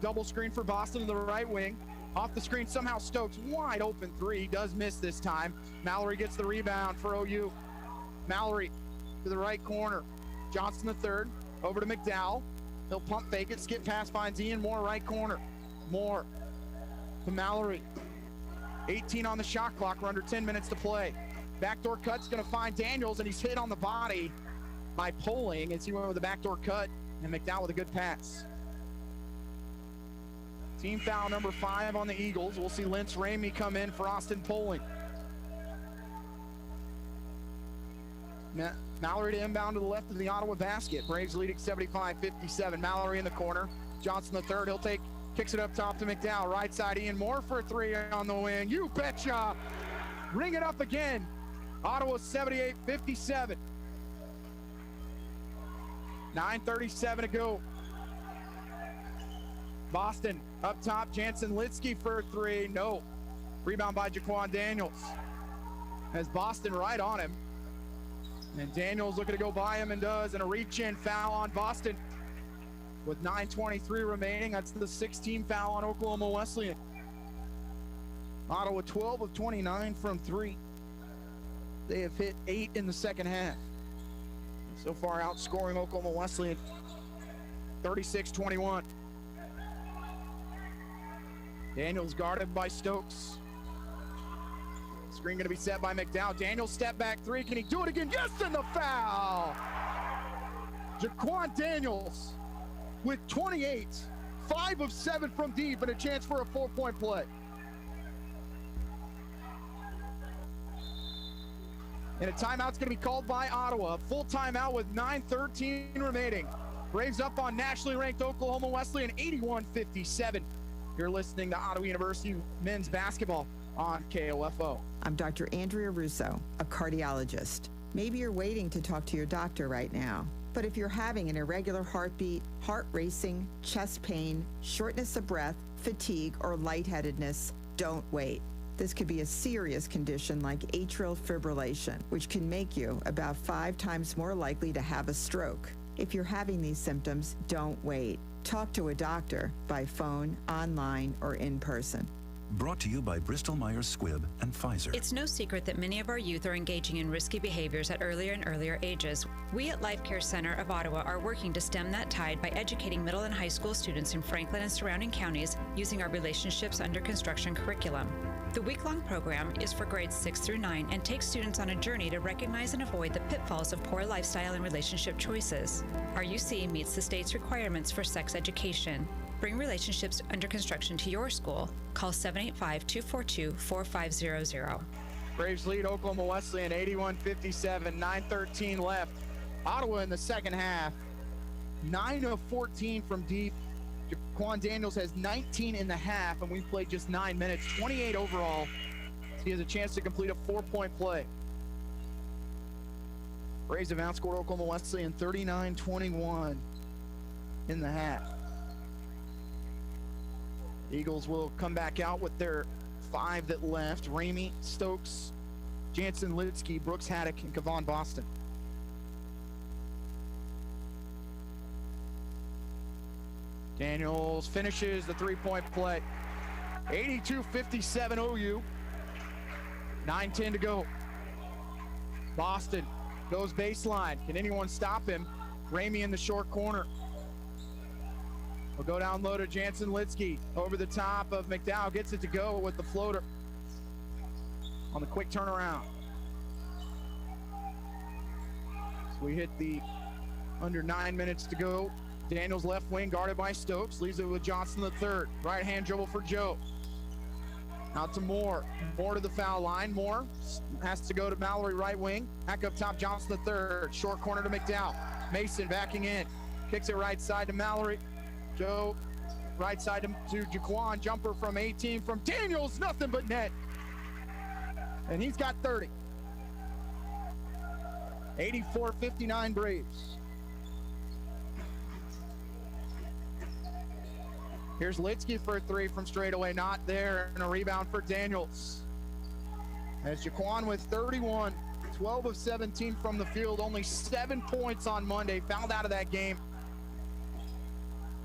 Double screen for Boston to the right wing. Off the screen, somehow Stokes, wide open 3. He does miss this time. Mallory gets the rebound for OU. Mallory to the right corner. Johnson the third, over to McDowell. He'll pump fake it, skip pass, finds Ian Moore right corner. Moore to Mallory. 18 on the shot clock, we're under 10 minutes to play. Backdoor cut's gonna find Daniels, and he's hit on the body by Poling as he went with a backdoor cut, and McDowell with a good pass. Team foul number 5 on the Eagles. We'll see Lance Ramey come in for Austin Poling. Mallory to inbound to the left of the Ottawa basket. Braves leading 75-57. Mallory in the corner. Johnson the third. He'll take, kicks it up top to McDowell. Right side, Ian Moore for a 3 on the wing. You betcha. Ring it up again. Ottawa 78-57. 9:37 to go. Boston up top, Jansen Litsky for a 3, no. Rebound by Jaquan Daniels. Has Boston right on him. And Daniels looking to go by him and does, and a reach-in foul on Boston. With 9:23 remaining, that's the 16th foul on Oklahoma Wesleyan. Ottawa 12 of 29 from 3. They have hit 8 in the second half. So far outscoring Oklahoma Wesleyan 36-21. Daniels guarded by Stokes. Screen gonna be set by McDowell. Daniels step back 3, can he do it again? Yes, and the foul! Jaquan Daniels with 28, 5 of 7 from deep, and a chance for a 4-point play. And a timeout's gonna be called by Ottawa. A full timeout with 9:13 remaining. Braves up on nationally ranked Oklahoma Wesleyan 81-57. You're listening to Ottawa University men's basketball on KOFO. I'm Dr. Andrea Russo, a cardiologist. Maybe you're waiting to talk to your doctor right now. But if you're having an irregular heartbeat, heart racing, chest pain, shortness of breath, fatigue, or lightheadedness, don't wait. This could be a serious condition like atrial fibrillation, which can make you about 5 times more likely to have a stroke. If you're having these symptoms, don't wait. Talk to a doctor by phone, online, or in person. Brought to you by Bristol-Myers Squibb and Pfizer. It's no secret that many of our youth are engaging in risky behaviors at earlier and earlier ages. We at Life Care Center of Ottawa are working to stem that tide by educating middle and high school students in Franklin and surrounding counties using our Relationships Under Construction curriculum. The week-long program is for grades 6 through 9 and takes students on a journey to recognize and avoid the pitfalls of poor lifestyle and relationship choices. RUC meets the state's requirements for sex education. Bring Relationships Under Construction to your school. Call 785-242-4500. Braves lead Oklahoma Wesleyan 81-57, 9:13 left. Ottawa in the second half, 9 of 14 from deep. Jaquan Daniels has 19 in the half, and we played just 9 minutes, 28 overall. So he has a chance to complete a 4-point play. Braves have outscored Oklahoma Wesleyan 39-21 in the half. Eagles will come back out with their 5 that left. Ramey, Stokes, Jansen Litsky, Brooks Haddock, and Kevon Boston. Daniels finishes the 3-point play. 82-57 OU. 9:10 to go. Boston goes baseline. Can anyone stop him? Ramey in the short corner. We'll go down low to Jansen Litsky. Over the top of McDowell. Gets it to go with the floater on the quick turnaround. So we hit the under 9 minutes to go. Daniels left wing guarded by Stokes. Leaves it with Johnson III. Right hand dribble for Joe. Out to Moore. Moore to the foul line. Moore has to go to Mallory right wing. Back up top Johnson III. Short corner to McDowell. Mason backing in. Kicks it right side to Mallory. Joe, right side to Jaquan. Jumper from 18 from Daniels. Nothing but net. And he's got 30. 84-59 Braves. Here's Litsky for a 3 from straightaway. Not there. And a rebound for Daniels. As Jaquan with 31. 12 of 17 from the field. Only 7 points on Monday. Fouled out of that game.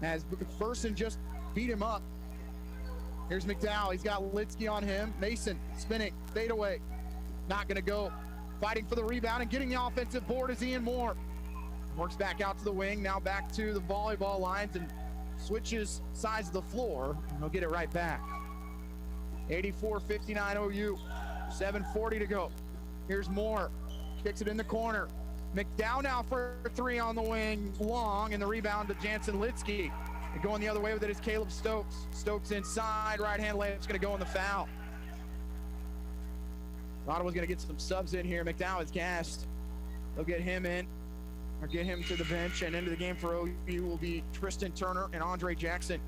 As McPherson just beat him up. Here's McDowell. He's got Litsky on him. Mason spinning. Fade away. Not going to go. Fighting for the rebound and getting the offensive board is Ian Moore. Works back out to the wing. Now back to the volleyball lines and switches sides of the floor. And he'll get it right back. 84-59 OU. 7:40 to go. Here's Moore. Kicks it in the corner. McDowell now for 3 on the wing, long, and the rebound to Jansen Litsky. And going the other way with it is Caleb Stokes. Stokes inside, right-hand layup's going to go in the foul. Ottawa's going to get some subs in here. McDowell is gassed. They'll get him in, or get him to the bench, and into the game for OU will be Tristan Turner and Andre Jackson.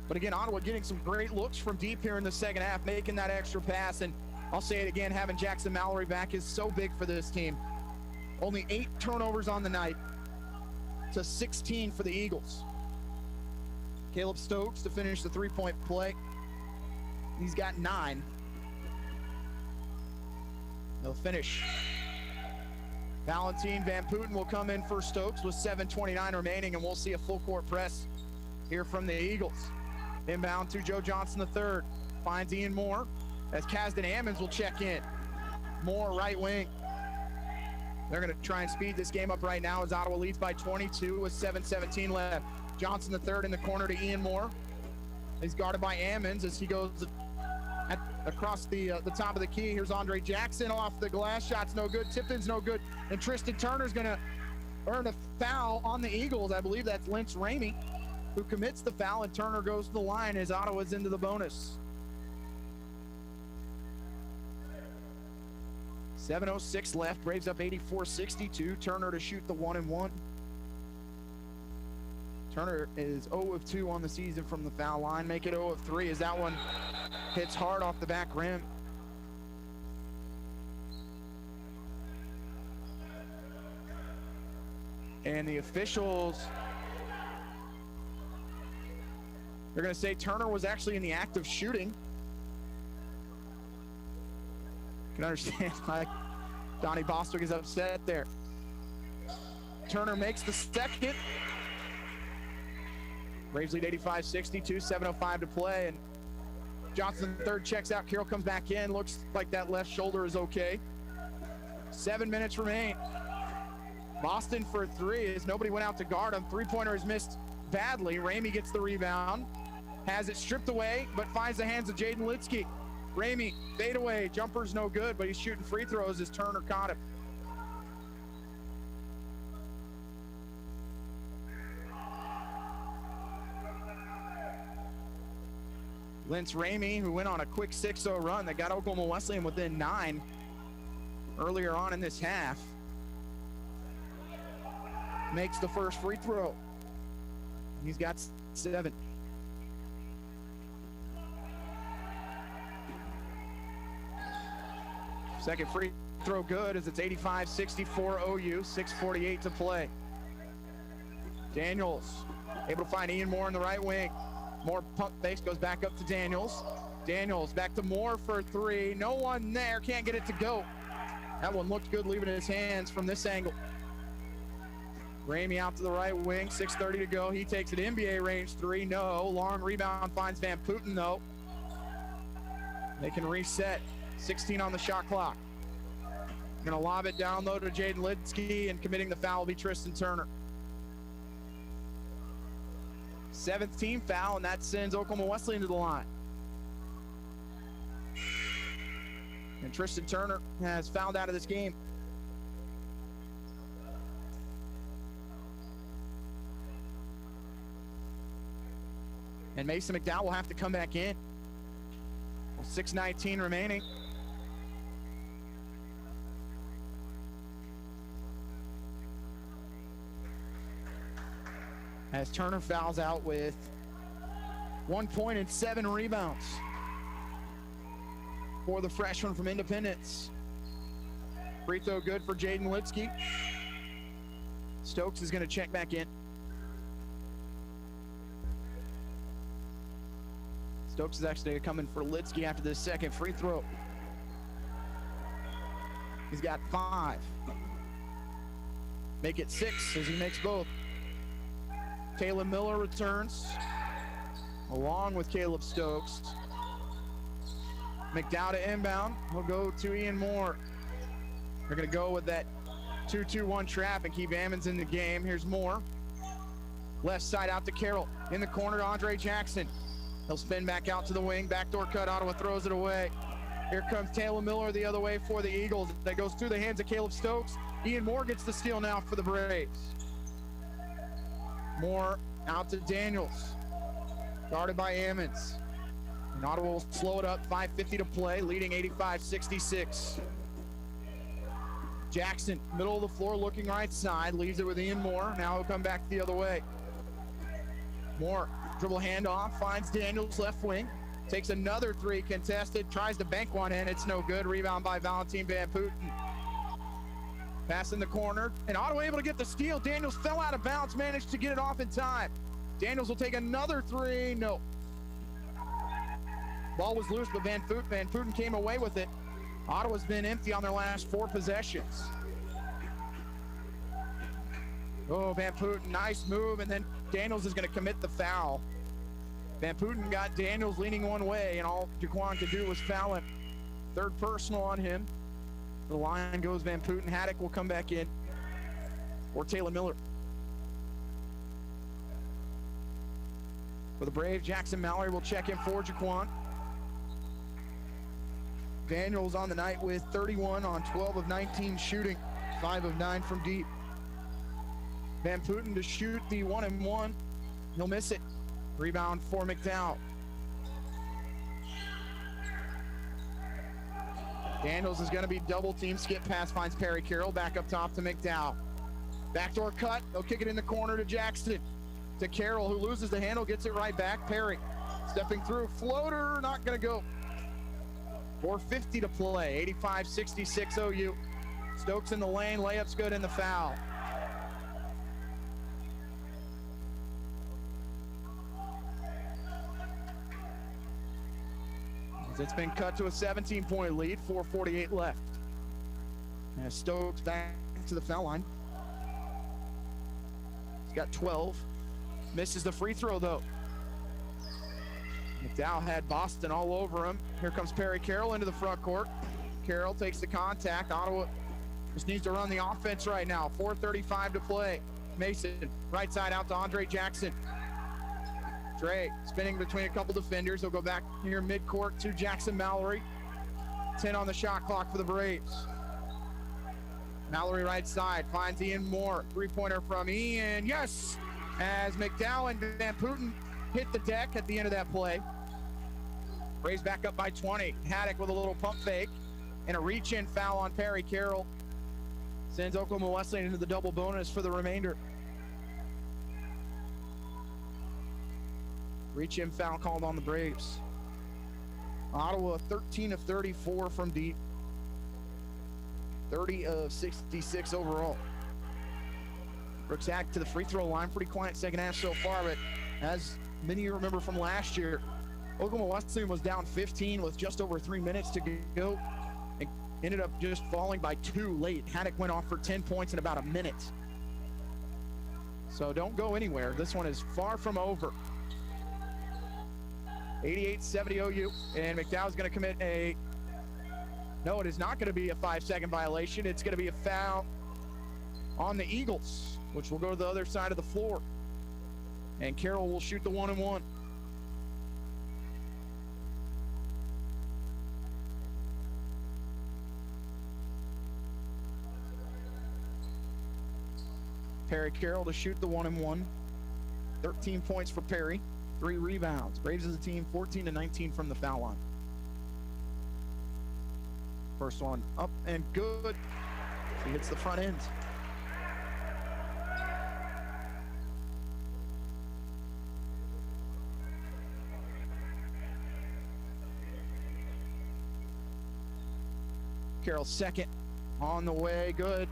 But again, Ottawa getting some great looks from deep here in the second half, making that extra pass, and I'll say it again, having Jackson Mallory back is so big for this team. Only 8 turnovers on the night to 16 for the Eagles. Caleb Stokes to finish the 3-point play. He's got 9. They'll finish. Valentin Van Putten will come in for Stokes with 7:29 remaining, and we'll see a full court press here from the Eagles. Inbound to Joe Johnson III. Finds Ian Moore as Kasdan Ammons will check in. Moore right wing. They're going to try and speed this game up right now as Ottawa leads by 22 with 7:17 left. Johnson III in the corner to Ian Moore. He's guarded by Ammons as he goes across the top of the key. Here's Andre Jackson off the glass. Shot's no good. Tippin's no good. And Tristan Turner's going to earn a foul on the Eagles. I believe that's Lynch Ramey who commits the foul, and Turner goes to the line as Ottawa's into the bonus. 7:06 left. Braves up 84-62. Turner to shoot the 1-and-1. Turner is 0 of 2 on the season from the foul line. Make it 0 of 3 as that one hits hard off the back rim. And the officials, they're going to say Turner was actually in the act of shooting. You can understand why Donnie Bostwick is upset there. Turner makes the second. Braves lead 85-62, 7:05 to play. And Johnson third checks out. Carroll comes back in. Looks like that left shoulder is okay. 7 minutes remain. Boston for 3 as nobody went out to guard him. Three-pointer is missed badly. Ramey gets the rebound. Has it stripped away, but finds the hands of Jaden Litsky. Ramey, fade away. Jumper's no good, but he's shooting free throws as Turner caught him. Lince Ramey, who went on a quick 6-0 run that got Oklahoma Wesleyan within 9 earlier on in this half, makes the first free throw. He's got 7. Second free throw good as it's 85-64 OU, 6:48 to play. Daniels able to find Ian Moore in the right wing. Moore pump fakes, goes back up to Daniels. Daniels back to Moore for 3. No one there, can't get it to go. That one looked good leaving his hands from this angle. Ramey out to the right wing, 6:30 to go. He takes it NBA range 3, no. Long rebound finds Van Putten though. They can reset, 16 on the shot clock. Gonna lob it down low to Jaden Litsky, and committing the foul will be Tristan Turner. 7th team foul, and that sends Oklahoma Wesleyan to the line. And Tristan Turner has fouled out of this game. And Mason McDowell will have to come back in. 6:19 remaining. As Turner fouls out with 1 point and 7 rebounds for the freshman from Independence. Free throw good for Jaden Litsky. Stokes is going to check back in. Stokes is actually coming for Litsky after this second free throw. He's got 5. Make it 6 as he makes both. Taylor Miller returns along with Caleb Stokes. McDowell to inbound. He'll go to Ian Moore. They're going to go with that 2-2-1 trap and keep Ammons in the game. Here's Moore. Left side out to Carroll. In the corner to Andre Jackson. He'll spin back out to the wing. Backdoor cut. Ottawa throws it away. Here comes Taylor Miller the other way for the Eagles. That goes through the hands of Caleb Stokes. Ian Moore gets the steal now for the Braves. Moore out to Daniels. Guarded by Ammons. And Ottawa will slow it up. 5:50 to play, leading 85-66. Jackson, middle of the floor, looking right side. Leaves it with Ian Moore. Now he'll come back the other way. Moore, dribble handoff, finds Daniels left wing. Takes another 3 contested. Tries to bank one in. It's no good. Rebound by Valentin Van Putten. Pass in the corner, and Ottawa able to get the steal. Daniels fell out of bounds, managed to get it off in time. Daniels will take another 3, no. Ball was loose, but Van Putten came away with it. Ottawa's been empty on their last 4 possessions. Oh, Van Putten, nice move, and then Daniels is gonna commit the foul. Van Putten got Daniels leaning one way, and all Jaquan could do was foul him. 3rd personal on him. The line goes Van Putten. Haddock will come back in. Or Taylor Miller. For the Braves, Jackson Mallory will check in for Jaquan. Daniels on the night with 31 on 12 of 19 shooting. 5 of 9 from deep. Van Putten to shoot the 1-and-1. He'll miss it. Rebound for McDowell. Daniels is going to be double team. Skip pass finds Perry Carroll. Back up top to McDowell. Backdoor cut. They'll kick it in the corner to Jackson. to Carroll, who loses the handle, gets it right back. Perry stepping through, floater, not gonna go. 4:50 to play, 85-66 OU. Stokes in the lane, layup's good, and the foul. It's been cut to a 17-point lead, 4:48 left. As Stokes back to the foul line. He's got 12. Misses the free throw, though. McDowell had Boston all over him. Here comes Perry Carroll into the front court. Carroll takes the contact. Ottawa just needs to run the offense right now. 4:35 to play. Mason, right side out to Andre Jackson. Dre spinning between a couple defenders. He'll go back here midcourt to Jackson Mallory. 10 on the shot clock for the Braves. Mallory right side finds Ian Moore. Three-pointer from Ian. Yes! As McDowell and Van Putten hit the deck at the end of that play. Braves back up by 20. Haddock with a little pump fake and a reach-in foul on Perry Carroll. Sends Oklahoma Wesleyan into the double bonus for the remainder. Reach-in foul called on the Braves. Ottawa 13 of 34 from deep. 30 of 66 overall. Brooks Hack to the free throw line. Pretty quiet second half so far, but as many of you remember from last year, Oklahoma Wesleyan was down 15 with just over 3 minutes to go and ended up just falling by 2 late. Haddock went off for 10 points in about a minute. So don't go anywhere. This one is far from over. 88-70 OU, and McDowell's going to commit a, no, it is not going to be a 5-second violation. It's going to be a foul on the Eagles, which will go to the other side of the floor. And Carroll will shoot the 1-and-1. Perry Carroll to shoot the 1-and-1. 13 points for Perry. 3 rebounds. Braves as a team 14-19 from the foul line. First one up and good. He hits the front end. Carroll's second on the way, good.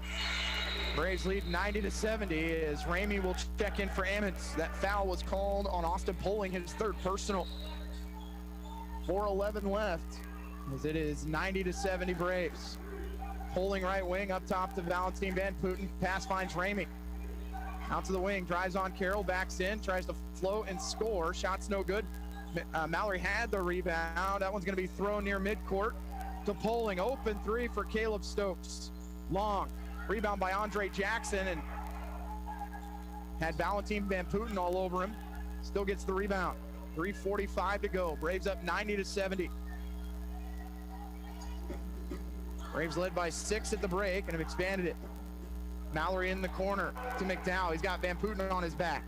Braves lead 90-70 as Ramey will check in for Ammons. That foul was called on Austin Poling, his third personal. 4:11 left as it is 90-70 Braves. Poling right wing up top to Valentin Van Putten. Pass finds Ramey. Out to the wing, drives on Carroll, backs in, tries to float and score. Shot's no good. Mallory had the rebound. That one's going to be thrown near midcourt to Poling. Open three for Caleb Stokes. Long. Rebound by Andre Jackson, and had Valentin Van Putten all over him. Still gets the rebound. 3:45 to go. Braves up 90-70. Braves led by 6 at the break and have expanded it. Mallory in the corner to McDowell. He's got Van Putten on his back.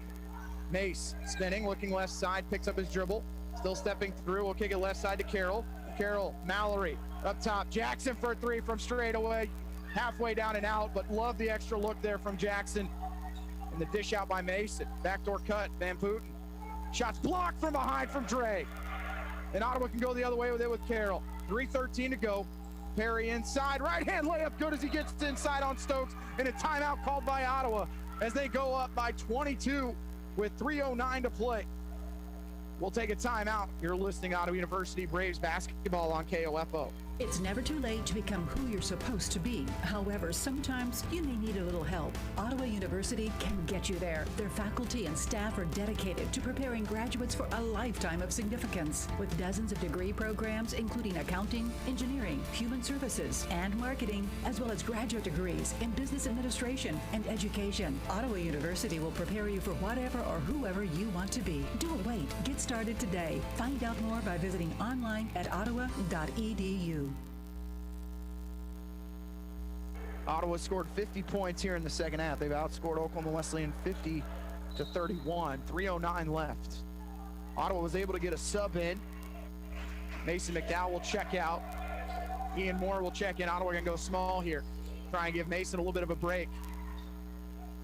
Mace spinning, looking left side, picks up his dribble. Still stepping through. We'll kick it left side to Carroll. Carroll, Mallory up top. Jackson for 3 from straight away. Halfway down and out, but love the extra look there from Jackson. And the dish out by Mason. Backdoor cut, Van Putten. Shots blocked from behind from Dre. And Ottawa can go the other way with it with Carroll. 3:13 to go. Perry inside, right hand layup, good as he gets inside on Stokes. And a timeout called by Ottawa as they go up by 22 with 3:09 to play. We'll take a timeout. You're listening to Ottawa University Braves basketball on KOFO. It's never too late to become who you're supposed to be. However, sometimes you may need a little help. Ottawa University can get you there. Their faculty and staff are dedicated to preparing graduates for a lifetime of significance. With dozens of degree programs, including accounting, engineering, human services, and marketing, as well as graduate degrees in business administration and education, Ottawa University will prepare you for whatever or whoever you want to be. Don't wait. Get started today. Find out more by visiting online at ottawa.edu. Ottawa scored 50 points here in the second half. They've outscored Oklahoma Wesleyan 50-31. 3:09 left. Ottawa was able to get a sub in. Mason McDowell will check out. Ian Moore will check in. Ottawa can go small here. Try and give Mason a little bit of a break.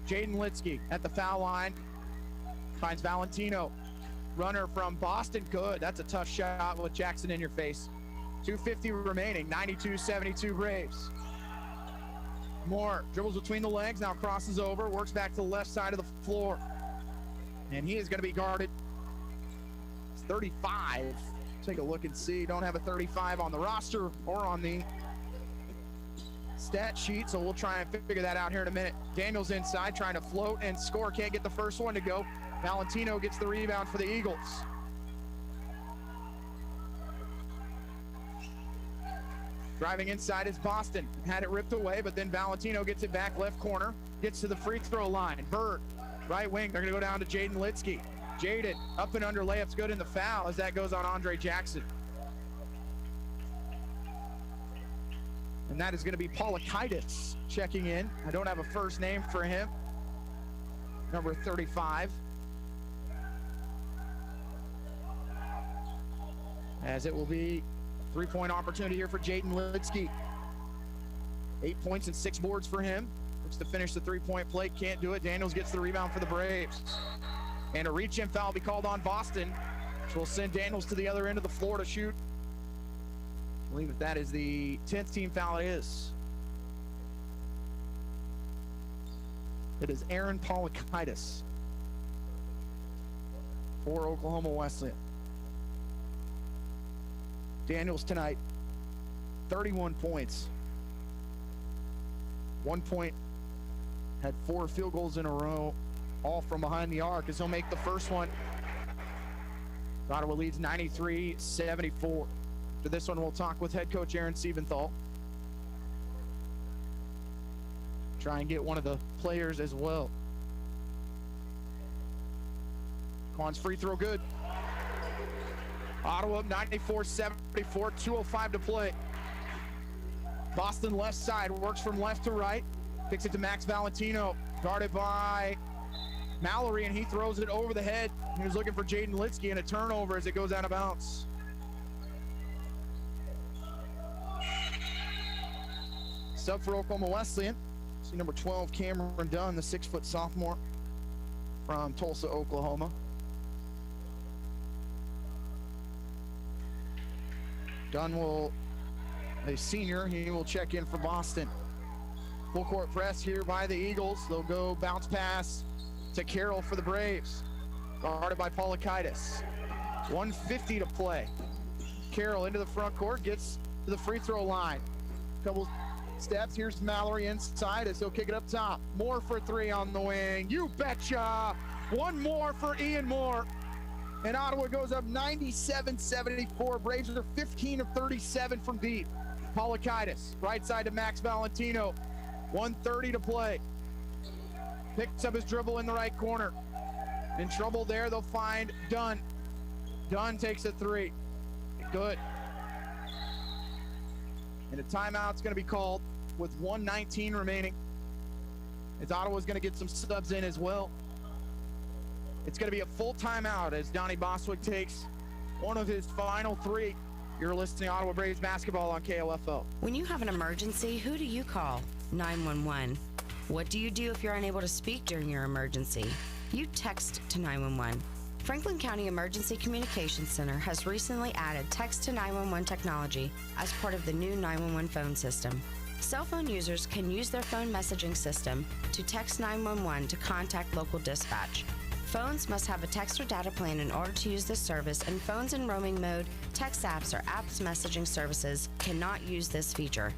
Jaden Litsky at the foul line. Finds Valentino. Runner from Boston, good. That's a tough shot with Jackson in your face. 2:50 remaining, 92-72 Braves. Moore dribbles between the legs, now crosses over, works back to the left side of the floor. And he is going to be guarded. It's 35. Take a look and see. Don't have a 35 on the roster or on the stat sheet, so we'll try and figure that out here in a minute. Daniels inside, trying to float and score. Can't get the first one to go. Valentino gets the rebound for the Eagles. Driving inside is Boston. Had it ripped away, but then Valentino gets it back left corner. Gets to the free throw line. Bird, right wing. They're going to go down to Jaden Litsky. Jaden, up and under layups good in the foul as that goes on Andre Jackson. And that is going to be Polakaitis checking in. I don't have a first name for him. Number 35. As it will be a three-point opportunity here for Jaden Litsky. 8 points and 6 boards for him. Looks to finish the three-point play, can't do it. Daniels gets the rebound for the Braves. And a reach-in foul will be called on Boston, which will send Daniels to the other end of the floor to shoot. I believe that that is the 10th team foul. It is. It is Aaron Polakaitis for Oklahoma Wesleyan. Daniels tonight, 31 points. 1 point, had 4 field goals in a row, all from behind the arc as he'll make the first one. Ottawa leads 93-74. For this one, we'll talk with head coach Aaron Siebenthal. Try and get one of the players as well. Jaquan's free throw good. Ottawa 94-74, 2:05 to play. Boston left side, works from left to right. Kicks it to Max Valentino, guarded by Mallory, and he throws it over the head. He was looking for Jaden Litsky, and a turnover as it goes out of bounds. Sub for Oklahoma Wesleyan. See number 12, Cameron Dunn, the 6-foot sophomore from Tulsa, Oklahoma. Dunn will, a senior, he will check in for Boston. Full court press here by the Eagles. They'll go bounce pass to Carroll for the Braves. Guarded by Polakaitis. 1:50 to play. Carroll into the front court, gets to the free throw line. Couple steps, here's Mallory inside as he'll kick it up top. Moore for 3 on the wing. You betcha! One more for Ian Moore. And Ottawa goes up 97-74. Braves are 15 of 37 from deep. Polakaitis, right side to Max Valentino. 1:30 to play. Picks up his dribble in the right corner. In trouble there, they'll find Dunn. Dunn takes a 3. Good. And a timeout's going to be called with 1:19 remaining. As Ottawa's going to get some subs in as well. It's going to be a full timeout as Donnie Boswick takes one of his final 3. You're listening to Ottawa Braves basketball on KOFO. When you have an emergency, who do you call? 911. What do you do if you're unable to speak during your emergency? You text to 911. Franklin County Emergency Communications Center has recently added text to 911 technology as part of the new 911 phone system. Cell phone users can use their phone messaging system to text 911 to contact local dispatch. Phones must have a text or data plan in order to use this service, and phones in roaming mode, text apps, or apps messaging services cannot use this feature.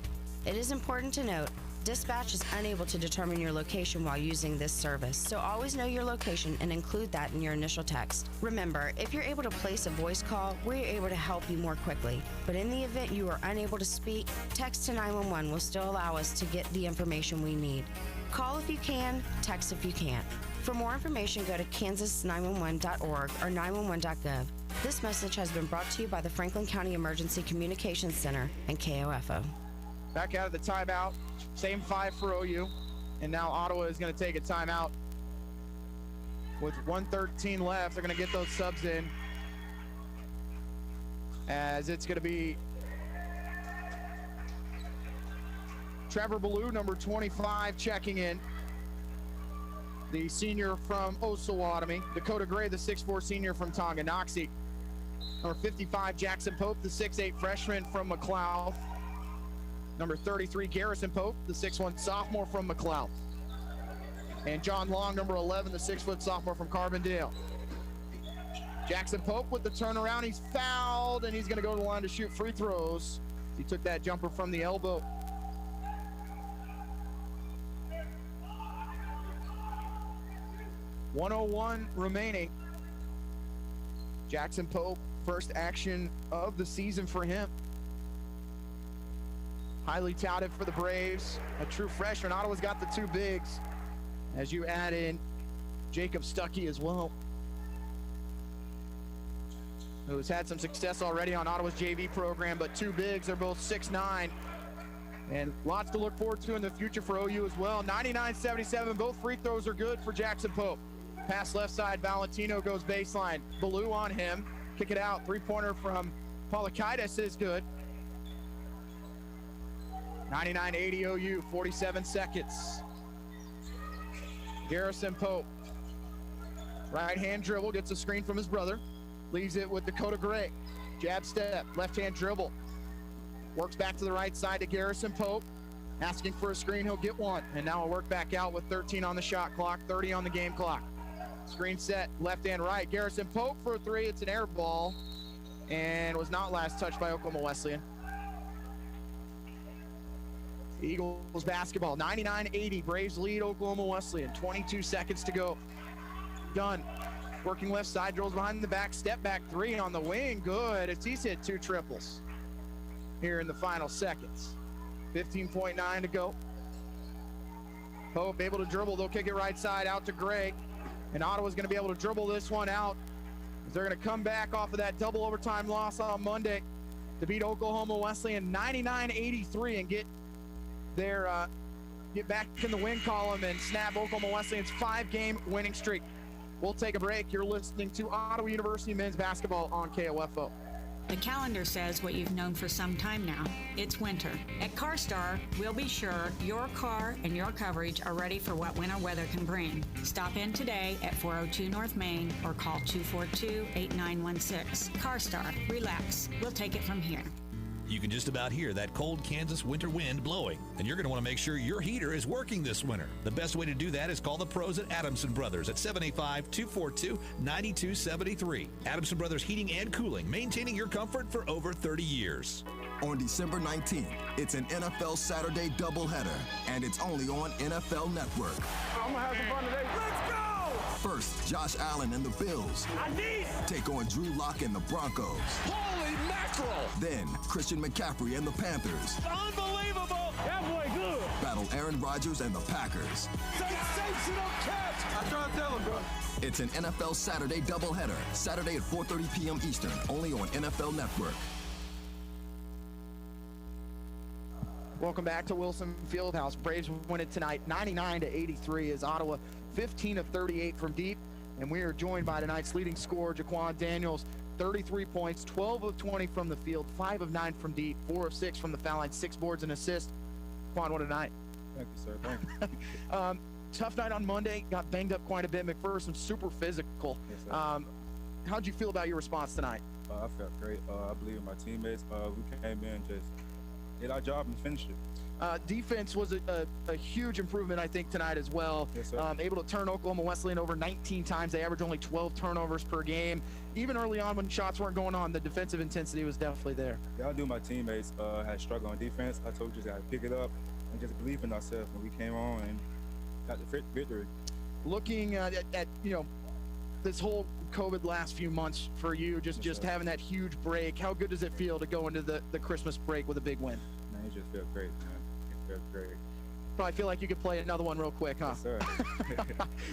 It is important to note, dispatch is unable to determine your location while using this service, so always know your location and include that in your initial text. Remember, if you're able to place a voice call, we're able to help you more quickly. But in the event you are unable to speak, text to 911 will still allow us to get the information we need. Call if you can, text if you can't. For more information, go to kansas911.org or 911.gov. This message has been brought to you by the Franklin County Emergency Communications Center and KOFO. Back out of the timeout, same 5 for OU, and now Ottawa is going to take a timeout. With 1:13 left, they're going to get those subs in, as it's going to be Trevor Ballou, number 25, checking in. the senior from Osawatomie. Dakota Gray, the 6'4" senior from Tonganoxie. Number 55, Jackson Pope, the 6'8" freshman from McLeod. Number 33, Garrison Pope, the 6'1" sophomore from McLeod. And John Long, number 11, the 6' sophomore from Carbondale. Jackson Pope with the turnaround. He's fouled, and he's going to go to the line to shoot free throws. He took that jumper from the elbow. .101 remaining. Jackson Pope, first action of the season for him. Highly touted for the Braves. A true freshman. Ottawa's got the two bigs. As you add in Jacob Stuckey as well, who's had some success already on Ottawa's JV program, but two bigs. They're both 6'9", and lots to look forward to in the future for OU as well. 99-77, both free throws are good for Jackson Pope. Pass left side, Valentino goes baseline. Ballou on him, kick it out. Three-pointer from Polakaitis is good. 99-80 OU, 47 seconds. Garrison Pope, right-hand dribble, gets a screen from his brother. Leaves it with Dakota Gray. Jab step, left-hand dribble. Works back to the right side to Garrison Pope. Asking for a screen, he'll get one. And now a work back out with 13 on the shot clock, 30 on the game clock. Screen set, left and right. Garrison Pope for a three. It's an air ball and was not last touched by Oklahoma Wesleyan. Eagles basketball, 99-80. Braves lead Oklahoma Wesleyan. 22 seconds to go. Dunn working left side, drills behind the back, step back three on the wing. Good. He's hit two triples here in the final seconds. 15.9 to go. Pope able to dribble. They'll kick it right side out to Gray. And Ottawa's going to be able to dribble this one out. They're going to come back off of that double overtime loss on Monday to beat Oklahoma Wesleyan 99-83 and get back in the win column and snap Oklahoma Wesleyan's 5-game winning streak. We'll take a break. You're listening to Ottawa University men's basketball on KOFO. The calendar says what you've known for some time now. It's winter. At CarStar, we'll be sure your car and your coverage are ready for what winter weather can bring. Stop in today at 402 North Main or call 242-8916. CarStar, relax. We'll take it from here. You can just about hear that cold Kansas winter wind blowing, and you're going to want to make sure your heater is working this winter. The best way to do that is call the pros at Adamson Brothers at 785-242-9273. Adamson Brothers Heating and Cooling, maintaining your comfort for over 30 years. On December 19th, it's an NFL Saturday doubleheader, and it's only on NFL Network. I'm going to have some fun today. Let's go! First, Josh Allen and the Bills take on Drew Lock and the Broncos. Holy mackerel! Then, Christian McCaffrey and the Panthers Unbelievable! That boy good! battle Aaron Rodgers and the Packers. Sensational catch! I tried to tell him, bro. It's an NFL Saturday doubleheader, Saturday at 4:30 p.m. Eastern, only on NFL Network. Welcome back to Wilson Fieldhouse. Braves win it tonight 99-83 as Ottawa 15 of 38 from deep. And we are joined by tonight's leading scorer, Jaquan Daniels, 33 points, 12 of 20 from the field, 5 of 9 from deep, 4 of 6 from the foul line, 6 boards and assists. Jaquan, what a night. Thank you, sir. Thank you. Tough night on Monday, got banged up quite a bit. McPherson super physical. Yes, sir. How'd you feel about your response tonight? I felt great. I believe in my teammates. We came in, just did our job and finished it. Defense was a huge improvement, I think, tonight as well. Yes, sir. Able to turn Oklahoma Wesleyan over 19 times. They average only 12 turnovers per game. Even early on when shots weren't going on, the defensive intensity was definitely there. Yeah, I knew my teammates had struggled on defense. I told you guys to pick it up and just believe in ourselves when we came on and got the victory. Looking at this whole COVID last few months for you, just having that huge break, how good does it feel to go into the Christmas break with a big win? Man, it just felt great, man. It felt great. Probably feel like you could play another one real quick, huh? Yes, sir.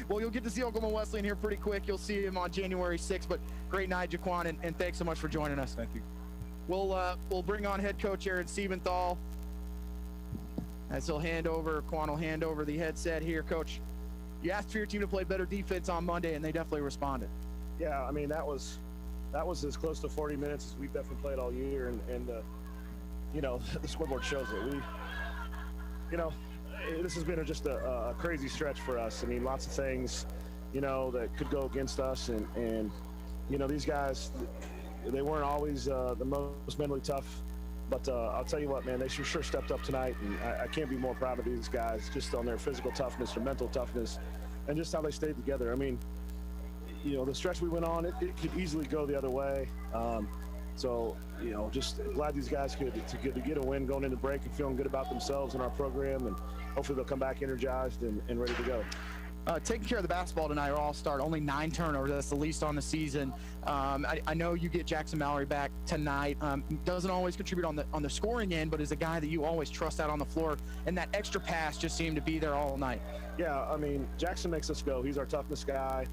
Well, you'll get to see Oklahoma Wesleyan here pretty quick. You'll see him on January 6th, but great night, Jaquan, and thanks so much for joining us. Thank you. We'll bring on head coach Aaron Siebenthal as Jaquan will hand over the headset here. Coach, you asked for your team to play better defense on Monday, and they definitely responded. Yeah, I mean, that was as close to 40 minutes as we've definitely played all year, and the scoreboard shows it. this has been just a crazy stretch for us. I mean, lots of things, that could go against us. And these guys, they weren't always the most mentally tough. But I'll tell you what, man, they sure stepped up tonight. And I can't be more proud of these guys just on their physical toughness, their mental toughness, and just how they stayed together. I mean, the stretch we went on, it could easily go the other way. So, just glad these guys could get a win going into break and feeling good about themselves and our program, and hopefully they'll come back energized and ready to go. Taking care of the basketball tonight, or all-star, only 9 turnovers. That's the least on the season. I know you get Jackson Mallory back tonight. Doesn't always contribute on the scoring end, but is a guy that you always trust out on the floor. And that extra pass just seemed to be there all night. Yeah, I mean, Jackson makes us go. He's our toughness guy.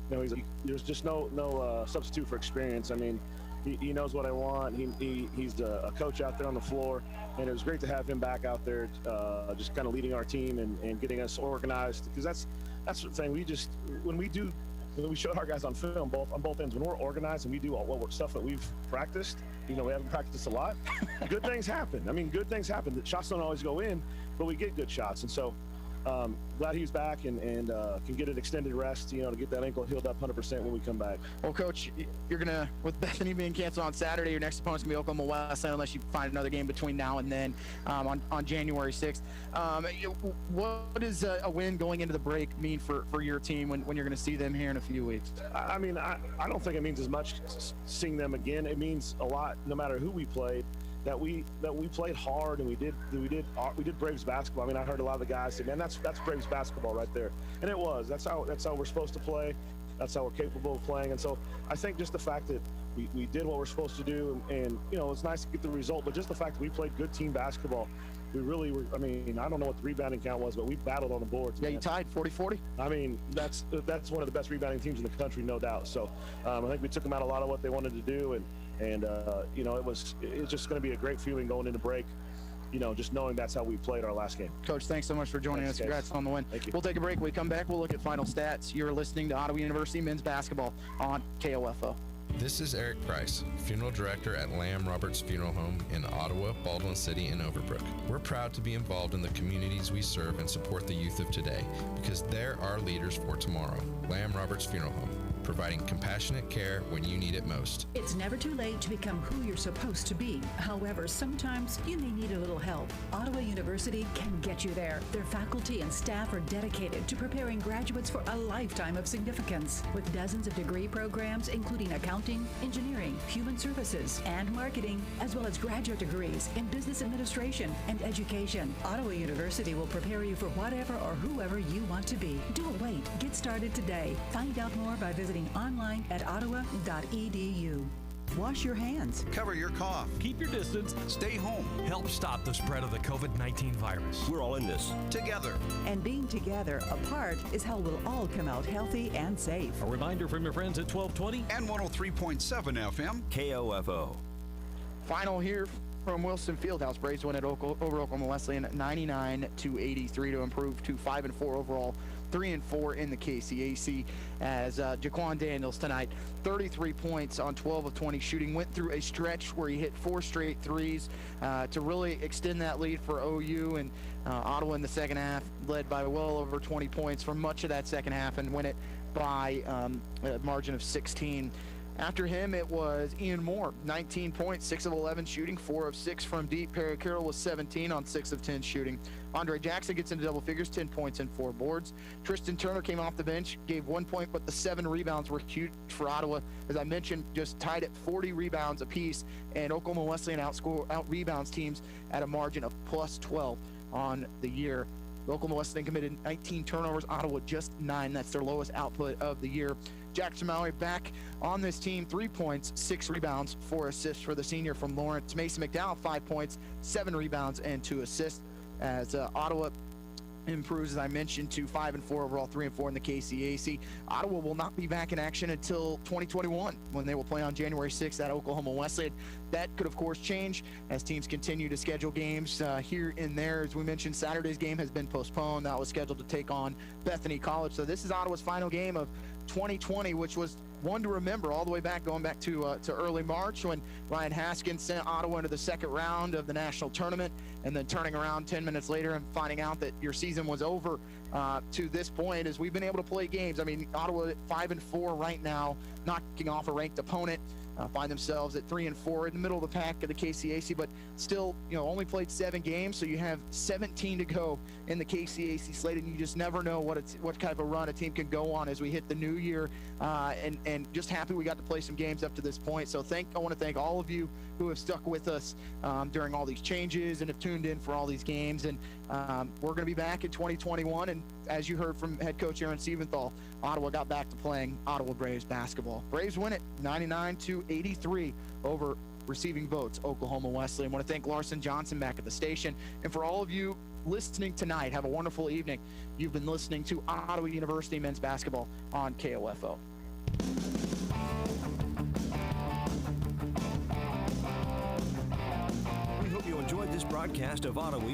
There's just no substitute for experience. I mean, he knows what I want. He's a coach out there on the floor, and it was great to have him back out there, just kind of leading our team and getting us organized. Because that's the thing. When we show our guys on film, on both ends, when we're organized and we do stuff that we've practiced, we haven't practiced a lot, good things happen. I mean, good things happen. The shots don't always go in, but we get good shots. And so glad he's back and can get an extended rest, to get that ankle healed up 100% when we come back. Well, Coach, you're going to, with Bethany being canceled on Saturday, your next opponent's going to be Oklahoma Wesleyan, unless you find another game between now and then on January 6th. What does a win going into the break mean for your team when you're going to see them here in a few weeks? I mean, I don't think it means as much seeing them again. It means a lot no matter who we played. That we played hard and we did Braves basketball. I mean, I heard a lot of the guys say, "Man, that's Braves basketball right there," and it was. That's how we're supposed to play. That's how we're capable of playing. And so I think just the fact that we did what we're supposed to do, and it's nice to get the result, but just the fact that we played good team basketball. We really were. I mean, I don't know what the rebounding count was, but we battled on the boards. Yeah, man. You tied 40-40. I mean, that's one of the best rebounding teams in the country, no doubt. So I think we took them out a lot of what they wanted to do, and it's just going to be a great feeling going into break, just knowing that's how we played our last game. Coach, thanks so much for joining us. Congrats on the win. Thank you. We'll take a break. When we come back, we'll look at final stats. You're listening to Ottawa University men's basketball on KOFO. This is Eric Price, Funeral Director at Lamb Roberts Funeral Home in Ottawa, Baldwin City, and Overbrook. We're proud to be involved in the communities we serve and support the youth of today, because they're our leaders for tomorrow. Lamb Roberts Funeral Home, providing compassionate care when you need it most. It's never too late to become who you're supposed to be. However, sometimes you may need a little help. Ottawa University can get you there. Their faculty and staff are dedicated to preparing graduates for a lifetime of significance. With dozens of degree programs, including accounting, engineering, human services, and marketing, as well as graduate degrees in business administration and education, Ottawa University will prepare you for whatever or whoever you want to be. Don't wait. Get started today. Find out more by visiting online at ottawa.edu. Wash your hands. Cover your cough. Keep your distance. Stay home. Help stop the spread of the COVID-19 virus. We're all in this together. And being together apart is how we'll all come out healthy and safe. A reminder from your friends at 1220 and 103.7 FM. KOFO. Final here from Wilson Fieldhouse. Braves win over Oklahoma Wesleyan 99-83 to improve to 5-4 overall. 3-4 in the KCAC as Jaquan Daniels tonight, 33 points on 12 of 20 shooting, went through a stretch where he hit 4 straight threes to really extend that lead for OU, and Ottawa in the second half led by well over 20 points for much of that second half and win it by a margin of 16. After him, it was Ian Moore, 19 points, 6 of 11 shooting, 4 of 6 from deep. Perry Carroll was 17 on 6 of 10 shooting. Andre Jackson gets into double figures, 10 points and 4 boards. Tristan Turner came off the bench, gave 1 point, but the 7 rebounds were huge for Ottawa. As I mentioned, just tied at 40 rebounds apiece, and Oklahoma Wesleyan out-rebounds teams at a margin of plus 12 on the year. Oklahoma Wesleyan committed 19 turnovers, Ottawa just 9. That's their lowest output of the year. Jackson Mallory back on this team, 3 points, 6 rebounds, 4 assists for the senior from Lawrence. Mason McDowell, 5 points, 7 rebounds, and 2 assists as Ottawa improves, as I mentioned, to 5-4 overall, 3-4 in the KCAC. Ottawa will not be back in action until 2021 when they will play on January 6th at Oklahoma Wesleyan. That could, of course, change as teams continue to schedule games here and there. As we mentioned, Saturday's game has been postponed. That was scheduled to take on Bethany College. So this is Ottawa's final game of 2020, which was one to remember all the way back, going back to early March when Ryan Haskins sent Ottawa into the second round of the national tournament, and then turning around 10 minutes later and finding out that your season was over. To this point, as we've been able to play games. I mean, Ottawa at 5-4 right now, knocking off a ranked opponent. Find themselves at 3-4 in the middle of the pack of the KCAC, but still, only played 7 games, so you have 17 to go in the KCAC slate, and you just never know what type of run a team can go on as we hit the new year. And just happy we got to play some games up to this point. So I want to thank all of you who have stuck with us during all these changes and have tuned in for all these games. And we're going to be back in 2021. And as you heard from head coach Aaron Siebenthal, Ottawa got back to playing Ottawa Braves basketball. Braves win it 99-83 over receiving votes Oklahoma Wesleyan. I want to thank Larson Johnson back at the station. And for all of you listening tonight, have a wonderful evening. You've been listening to Ottawa University men's basketball on KOFO. We hope you enjoyed this broadcast of Ottawa